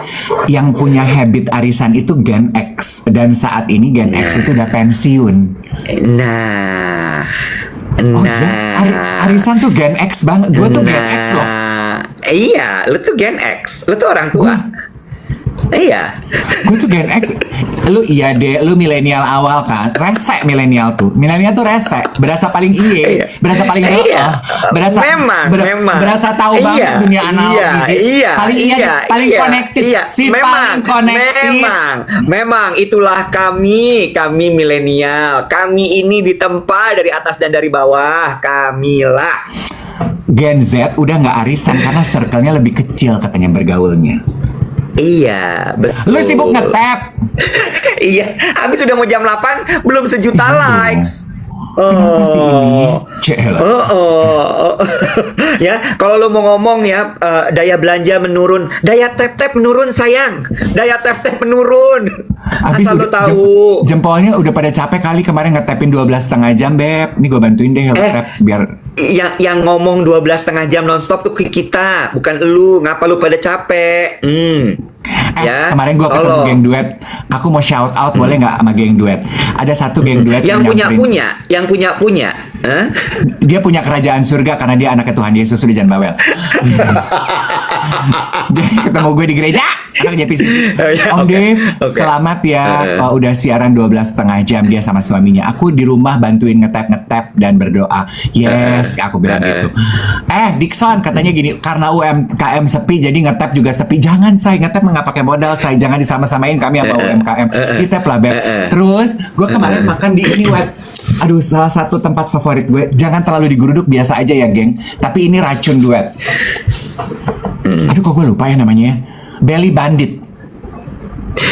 yang punya habit arisan itu Gen X, dan saat ini Gen X itu udah pensiun. Nah. Arisan tuh Gen X banget. Gue tuh Gen X loh. Iya, lu tuh Gen X. Lu tuh orang tua. Iya. Gue tuh Gen X. Lu iya deh, lu milenial awal kan. Rese milenial tuh. Milenial tuh rese. Berasa paling berasa paling berasa memang. Berasa tahu banget dunia analog. Paling connected. Paling connected. Memang itulah kami milenial. Kami ini ditempa dari atas dan dari bawah. Kamilah. Gen Z udah nggak arisan karena circle-nya lebih kecil katanya bergaulnya. Iya, betul. Lu sibuk nge-tap. Iya, habis udah mau jam 8, belum sejuta likes. Kenapa sih ini? Ya, kalau lu mau ngomong ya, daya belanja menurun, daya tap-tap menurun sayang, daya tap-tap menurun. Abis asal udah lu tahu. Jempolnya udah pada capek kali kemarin nge-tapin 12,5 jam, Beb. Nih gue bantuin deh tap biar. Yang ngomong 12,5 jam nonstop tuh kita, bukan lu. Ngapa lu pada capek? Ya, kemarin gue ketemu geng duet. Aku mau shout out boleh nggak sama geng duet? Ada satu geng duet yang punya. Dia punya kerajaan surga karena dia anaknya Tuhan Yesus, udah jangan bawel. Dia ketemu gue di gereja. Anaknya JPC. Om Dave, selamat ya. Udah siaran 12,5 jam dia sama suaminya. Aku di rumah bantuin ngetap dan berdoa. Yes, aku bilang gitu. Dixon katanya gini, karena UMKM sepi jadi ngetap juga sepi. Jangan saya ngetap nggak pakai modal, saya jangan disama-samain kami sama UMKM. Ditap lah, Beb. Terus gue kemarin makan di ini, Web. Aduh, salah satu tempat favorit gue. Jangan terlalu digeruduk, biasa aja ya, geng. Tapi ini racun duet. Aduh, kok gue lupa ya namanya. Belly Bandit.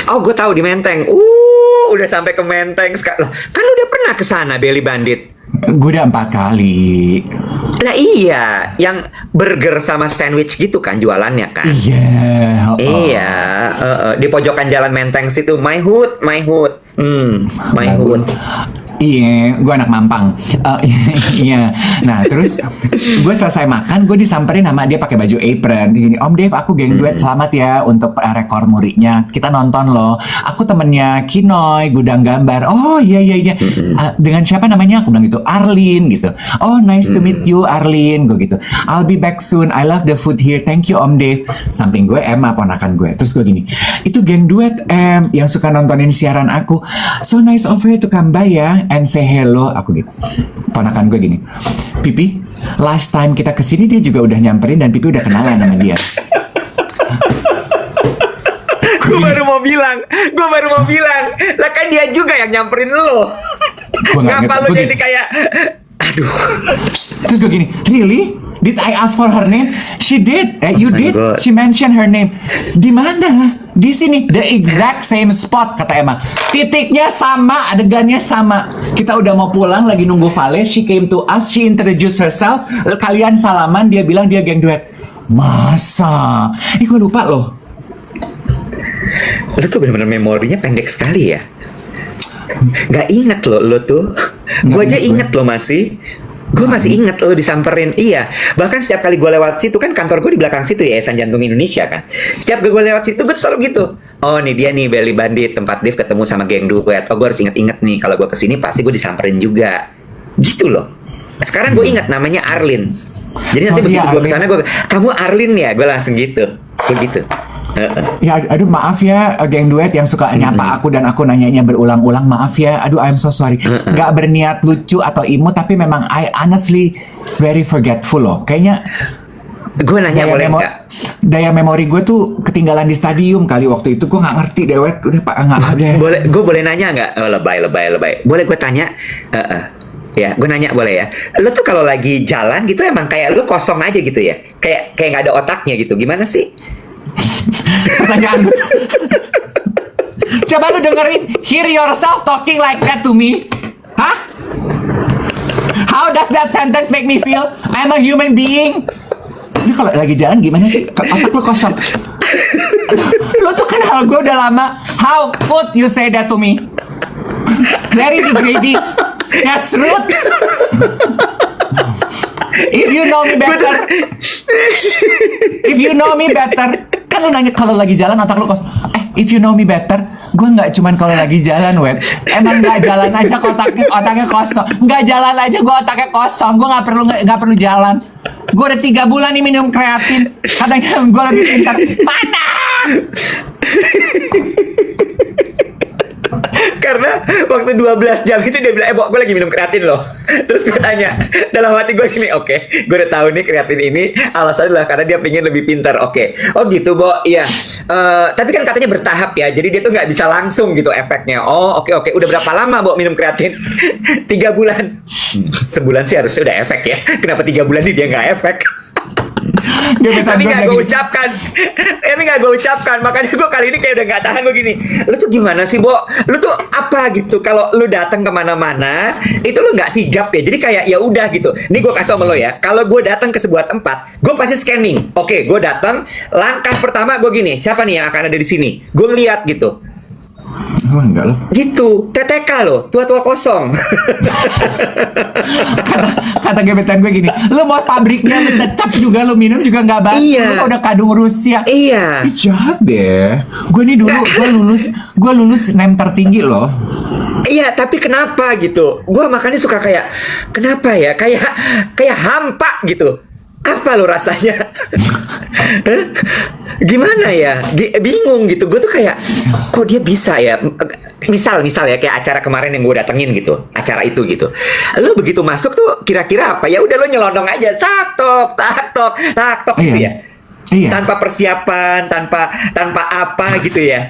Oh, gue tahu di Menteng. Udah sampai ke Menteng sekarang. Kan lu udah pernah ke sana, Belly Bandit? Gue udah 4 kali. Lah iya, yang burger sama sandwich gitu kan jualannya kan? Iya. Iya, di pojokan jalan Menteng situ. My hood. My hood. Iya, gue anak Mampang. Iya. Nah, terus gue selesai makan, gue disamperin sama dia pakai baju apron. Gini, Om Dave, aku geng duet, selamat ya untuk rekor murinya. Kita nonton loh. Aku temennya Kinoy, gudang gambar. Oh iya. Dengan siapa namanya? Aku bilang gitu, Arlin gitu. Oh nice to meet you, Arlin. Gue gitu. I'll be back soon. I love the food here. Thank you Om Dave. Samping gue Emma, ponakan gue. Terus gue gini, itu geng duet yang suka nontonin siaran aku. So nice of you to come by ya and say hello. Aku gitu. Ponakan gue gini, Pipi, last time kita kesini dia juga udah nyamperin dan Pipi udah kenalan sama dia. Gue baru mau bilang, lah kan dia juga yang nyamperin lo. Ngapa lo jadi kayak, aduh. Terus gue gini, really? Did I ask for her name? She did. You did. God. She mentioned her name. Di mana? Di sini. The exact same spot, kata Emma. Titiknya sama, adegannya sama. Kita udah mau pulang, lagi nunggu Vale. She came to us. She introduced herself. Kalian salaman. Dia bilang dia geng duet. Masa? Gue lupa loh. Lo tuh bener-bener memorinya pendek sekali ya. Gak inget lo tuh. Gue aja inget lo masih. Gue masih inget lo disamperin. Iya. Bahkan setiap kali gue lewat situ, kan kantor gue di belakang situ ya, Yayasan Jantung Indonesia kan. Setiap gue lewat situ gue selalu gitu. Oh nih dia nih Belly Bandit, tempat Dave ketemu sama geng duet. Oh gue harus inget-inget nih, kalau gue kesini pasti gue disamperin juga. Gitu loh. Sekarang gue ingat namanya Arlin. Jadi nanti begitu gue kesana, kamu Arlin ya? Gue langsung gitu. Begitu. Ya aduh maaf ya geng duet yang suka nyapa aku dan aku nanyanya berulang-ulang, maaf ya, aduh I'm so sorry. Gak berniat lucu atau imut, tapi memang I honestly very forgetful loh. Kayaknya gue nanya boleh nggak? Daya memori gue tuh ketinggalan di stadium kali waktu itu. Gue nggak ngerti dewet. Udah pak nggak ada. Boleh, gue boleh nanya nggak? Oh, lebay. Boleh gue tanya? Ya, gue nanya boleh ya. Lo tuh kalau lagi jalan gitu emang kayak lo kosong aja gitu ya? Kayak nggak ada otaknya gitu. Gimana sih? Pertanyaan lu. Coba lu dengerin, hear yourself talking like that to me. Hah? How does that sentence make me feel? I'm a human being. Ini kalau lagi jalan gimana sih? Otak lu kosong. Lu tuh kenal gue udah lama. How could you say that to me? Very degrading. That's rude. If you know me better, kan lu nanya kalau lagi jalan otak lu kosong. If you know me better, gue nggak cuman kalau lagi jalan, web. Emang nggak jalan aja otaknya kosong. Nggak jalan aja gue otaknya kosong. Gue nggak perlu jalan. Gue udah 3 bulan nih minum kreatin. Katanya gue lebih pintar. Mana? Karena waktu 12 jam itu dia bilang, gue lagi minum kreatin loh. Terus gue tanya, dalam hati gue gini, oke, gue udah tahu nih kreatin ini alasannya adalah karena dia pengen lebih pintar. Oke. Oh gitu, Bo. Iya. Tapi kan katanya bertahap ya. Jadi dia tuh nggak bisa langsung gitu efeknya. Oh, oke. Udah berapa lama, Bo, minum kreatin? 3 bulan. Sebulan sih harusnya udah efek ya. Kenapa 3 bulan nih dia nggak efek? Tapi nggak gue ucapkan. Makanya gue kali ini kayak udah nggak tahan. Gue gini, lu tuh gimana sih, Bo? Lu tuh apa gitu? Kalau lu datang kemana-mana itu lu nggak sigap ya. Jadi kayak ya udah gitu. Nih gue kasih tau sama lo ya, kalau gue datang ke sebuah tempat, gue pasti scanning. Oke, gue datang, langkah pertama gue gini, siapa nih yang akan ada di sini? Gue ngeliat gitu. Oh, enggak loh. Gitu, TTK loh, tua-tua kosong. kata gebetan gue gini, lu mau pabriknya lu cecap juga, lu minum juga nggak bagus. Iya. Lu udah kadung Rusia. Iya. Jahat deh. Gue nih dulu gue lulus NEM tertinggi loh. Iya, tapi kenapa gitu? Gue makanya suka kayak, kenapa ya? Kayak hampa gitu. Apa lo rasanya? Gimana ya? Bingung gitu. Gue tuh kayak, kok dia bisa ya? Misal ya kayak acara kemarin yang gue datengin gitu, acara itu gitu. Lo begitu masuk tuh kira-kira apa? Ya udah lo nyelonong aja, tak tok gitu ya. Iya. Tanpa persiapan, tanpa apa gitu ya.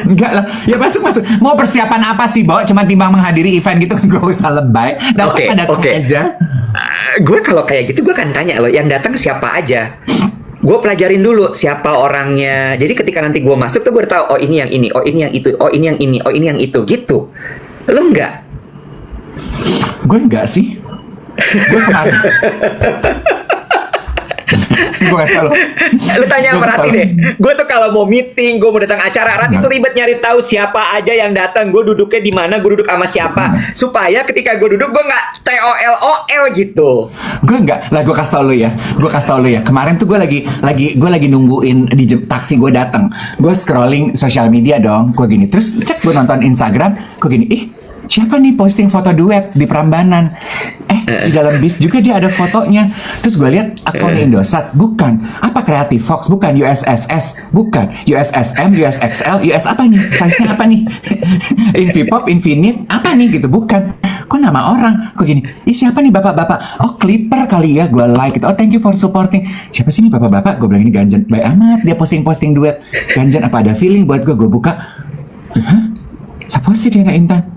Enggak lah, ya masuk. Mau persiapan apa sih, Bo? Cuma timbang menghadiri event gitu, gak usah lebay. Datang aja. Gue kalau kayak gitu gue kan tanya lo, yang datang siapa aja. Gue pelajarin dulu siapa orangnya. Jadi ketika nanti gue masuk tuh gue udah tahu, oh ini yang ini, oh ini yang itu, oh ini yang ini, oh ini yang itu gitu. Lo enggak? Gue enggak sih. Gue kemarin Gue kasih tau lo. Lu tanya sama Rati deh. Gue tuh kalau mau meeting, gue mau datang acara, Rati tuh ribet nyari tahu siapa aja yang datang, gue duduknya di mana, gue duduk sama siapa, supaya ketika gue duduk gue nggak TOL gitu. Gue enggak lah, gue kasih tau lo ya. Kemarin tuh gue lagi nungguin di taksi gue datang. Gue scrolling sosial media dong. Gue gini, terus cek gue nonton Instagram. Gue gini, siapa nih posting foto duet di Prambanan? Di dalam bis juga dia ada fotonya. Terus gue lihat akunnya Indosat, bukan. Apa Creative Fox, bukan. USSS, bukan. USSM, USXL, US apa nih? Size-nya apa nih? Invipop, Infinite, apa nih gitu, bukan. Kok nama orang? Kok gini, siapa nih bapak-bapak? Oh, Clipper kali ya, gue like gitu. Oh, thank you for supporting. Siapa sih nih bapak-bapak? Gue bilang ini Ganjan. Baik amat dia posting-posting duet. Ganjan apa ada feeling buat gue buka. Hah? Siapa sih dia nggak Intan?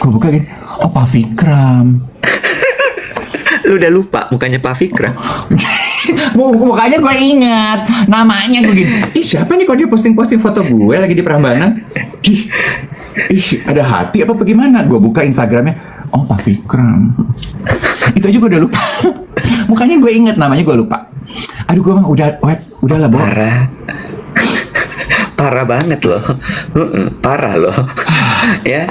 Gue buka gini, oh Pak Fikram. Lu udah lupa mukanya Pak Fikram. Mukanya gue ingat, namanya gue gini. Siapa nih kok dia posting-posting foto gue lagi di Prambanan? Ada hati apa bagaimana? Gue buka Instagramnya, oh Pak Fikram. Itu aja gue udah lupa. Mukanya gue ingat, namanya gue lupa. Aduh gue mah udahlah Bo. Parah banget loh. Parah loh. Ya,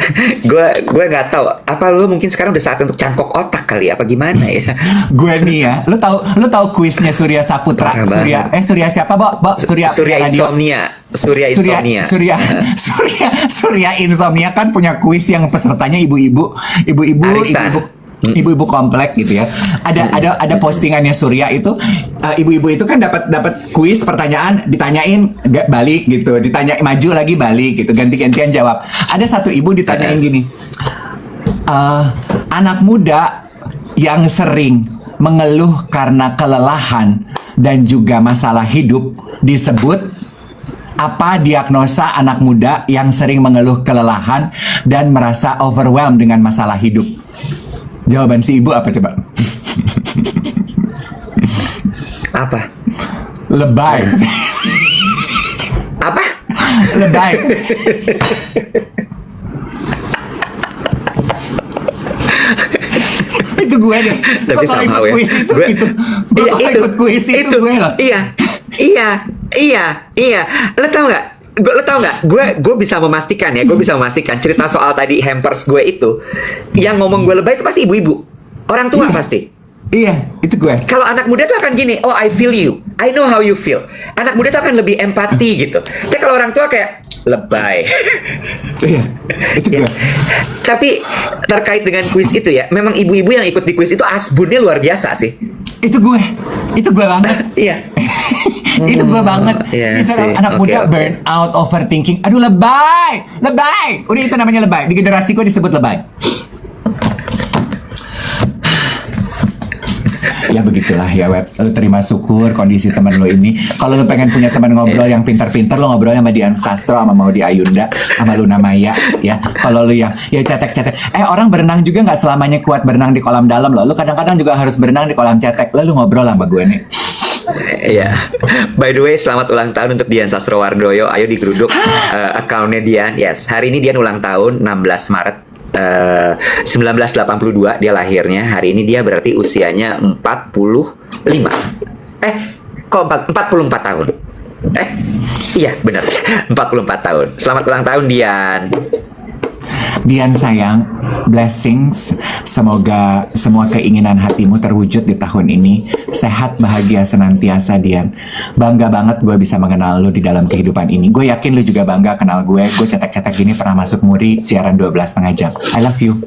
gue nggak tahu. Apa lu mungkin sekarang udah saat untuk cangkok otak kali apa gimana ya? Gue nih ya, lu tahu kuisnya Surya Saputra, Surya siapa Bo? Surya Insomnia. Surya Insomnia kan punya kuis yang pesertanya ibu-ibu komplek gitu ya. Ada postingannya Surya itu, ibu-ibu itu kan dapat kuis, pertanyaan ditanyain gak balik gitu, ditanya maju lagi balik gitu, ganti-gantian jawab. Ada satu ibu ditanyain gini, anak muda yang sering mengeluh karena kelelahan dan juga masalah hidup disebut apa diagnosa anak muda yang sering mengeluh kelelahan dan merasa overwhelmed dengan masalah hidup? Jawaban si ibu apa coba? Apa? Lebay. Apa? Lebay. Itu gue deh. Tapi kalau ikut ya. kuis itu gitu. Gue kalau ikut kuis itu gue loh. Iya. Lo tau nggak? Gue bisa memastikan cerita soal tadi hampers gue itu, yang ngomong gue lebay itu pasti ibu-ibu, orang tua pasti. Iya, itu gue. Kalau anak muda tuh akan gini, oh I feel you, I know how you feel. Anak muda tuh akan lebih empati gitu. Tapi kalau orang tua kayak lebay. Iya, itu gue. Tapi terkait dengan kuis itu ya, memang ibu-ibu yang ikut di kuis itu asbunnya luar biasa sih. Itu gue banget. Iya. Itu gue banget. Misalnya anak muda burn out, overthinking. Aduh lebay. Udah itu namanya lebay. Di generasi gue disebut lebay. Ya begitulah ya Web. Lu terima syukur kondisi teman lu ini. Kalau lu pengen punya teman ngobrol yang pintar-pintar, lu ngobrol sama Dian Sastro, sama Maudy Ayunda, sama Luna Maya ya. Kalau lu yang ya cetek-cetek. Orang berenang juga nggak selamanya kuat berenang di kolam dalam loh. Lu kadang-kadang juga harus berenang di kolam cetek. Lalu ngobrol sama gue nih. Iya. By the way, selamat ulang tahun untuk Dian Sastrowardoyo. Ayo digeruduk akunnya Dian. Yes, hari ini Dian ulang tahun 16 Maret 1982 dia lahirnya. Hari ini dia berarti usianya 45. Kok 44 tahun? Iya benar, 44 tahun. Selamat ulang tahun Dian. Dian sayang, blessings. Semoga semua keinginan hatimu terwujud di tahun ini. Sehat, bahagia senantiasa Dian. Bangga banget gue bisa mengenal lu di dalam kehidupan ini. Gue yakin lu juga bangga kenal gue. Gue cetek-cetek gini pernah masuk Muri siaran 12,5 jam. I love you.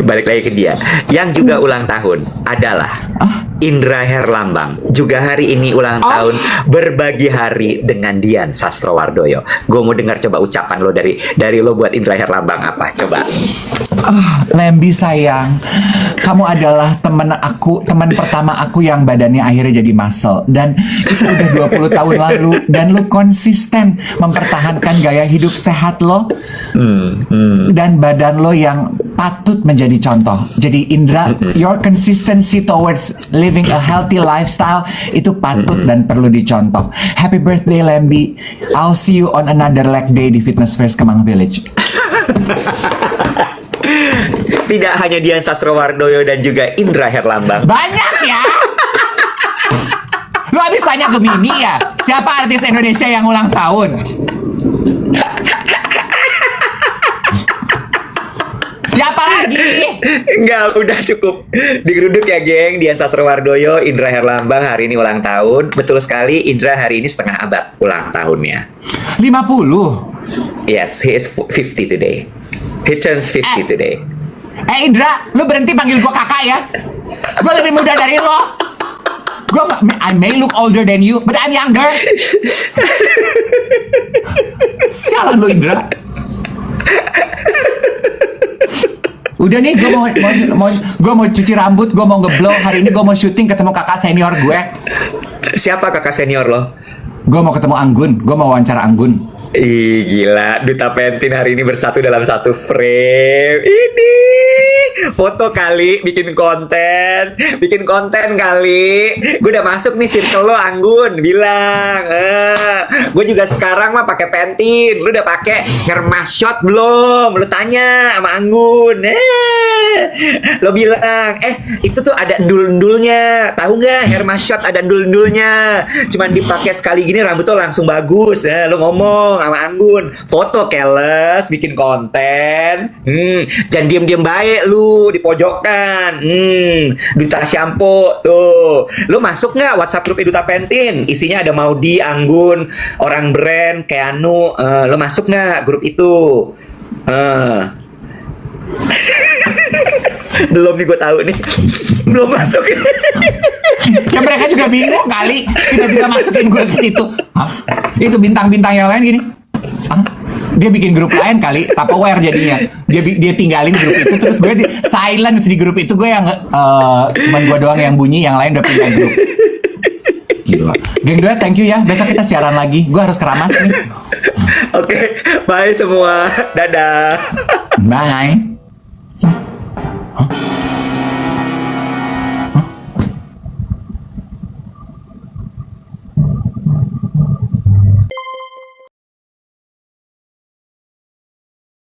Balik lagi ke dia. Yang juga ulang tahun adalah Indra Herlambang. Juga hari ini ulang tahun, berbagi hari dengan Dian Sastrowardoyo. Gue mau dengar coba ucapan lo dari lo buat Indra Herlambang apa? Coba. Lembi sayang, kamu adalah teman pertama aku yang badannya akhirnya jadi muscle. Dan itu udah 20 tahun lalu. Dan lu konsisten mempertahankan gaya hidup sehat lo. Dan badan lo yang patut menjadi contoh. Jadi Indra, your consistency towards living a healthy lifestyle itu patut dan perlu dicontoh. Happy birthday Lembi. I'll see you on another leg day di Fitness First Kemang Village. Tidak hanya Dian Sastrowardoyo dan juga Indra Herlambang. Banyak ya. Lu habis tanya Gemini ya? Siapa artis Indonesia yang ulang tahun? Siapa lagi? Enggak, udah cukup. Digeruduk ya, geng. Dian Sastrowardoyo, Indra Herlambang hari ini ulang tahun. Betul sekali, Indra hari ini setengah abad ulang tahunnya. 50. Yes, he is 50 today. He turns 50 today. Indra, lu berhenti panggil gua kakak ya. Gua lebih muda dari lo. I may look older than you, but I'm younger. Sialan lu, Indra. Udah nih, gue mau cuci rambut, gue mau ngeblow. Hari ini gue mau syuting ketemu kakak senior gue. Siapa kakak senior lo? Gue mau ketemu Anggun, gue mau wawancara Anggun. Ih, gila. Duta Pentin hari ini bersatu dalam satu frame. Ini foto kali, bikin konten kali. Gue udah masuk nih circle lo, Anggun. Bilang, gue juga sekarang mah pakai Pentin. Lu udah pakai ngermas shot belum? Lu tanya sama Anggun. Lo bilang, itu tuh ada endul-endulnya. Tahu nggak? Hermas shot ada endul-endulnya. Cuman dipakai sekali gini rambut tuh langsung bagus. Lo ngomong sama Anggun, foto keles, bikin konten. Jangan diem-diem baik lu di pojokan. Duta Shampoo tuh. Lu masuk nggak WhatsApp grup Duta Pentin? Isinya ada Maudi, Anggun, orang brand, Keanu. Lu masuk nggak grup itu? Belum nih, gue tahu nih. Belum masuk. Ya mereka juga bingung kali. Tiba-tiba masukin gue ke situ. Hah? Itu bintang-bintang yang lain gini. Hah? Dia bikin grup lain kali, Tupperware jadinya. Dia tinggalin grup itu, terus gue silence di grup itu. Gue yang cuman gue doang yang bunyi, yang lain udah pindah grup. Gila. Geng Duet, thank you ya. Besok kita siaran lagi. Gue harus keramas nih. Oke, bye semua. Dadah. Bye.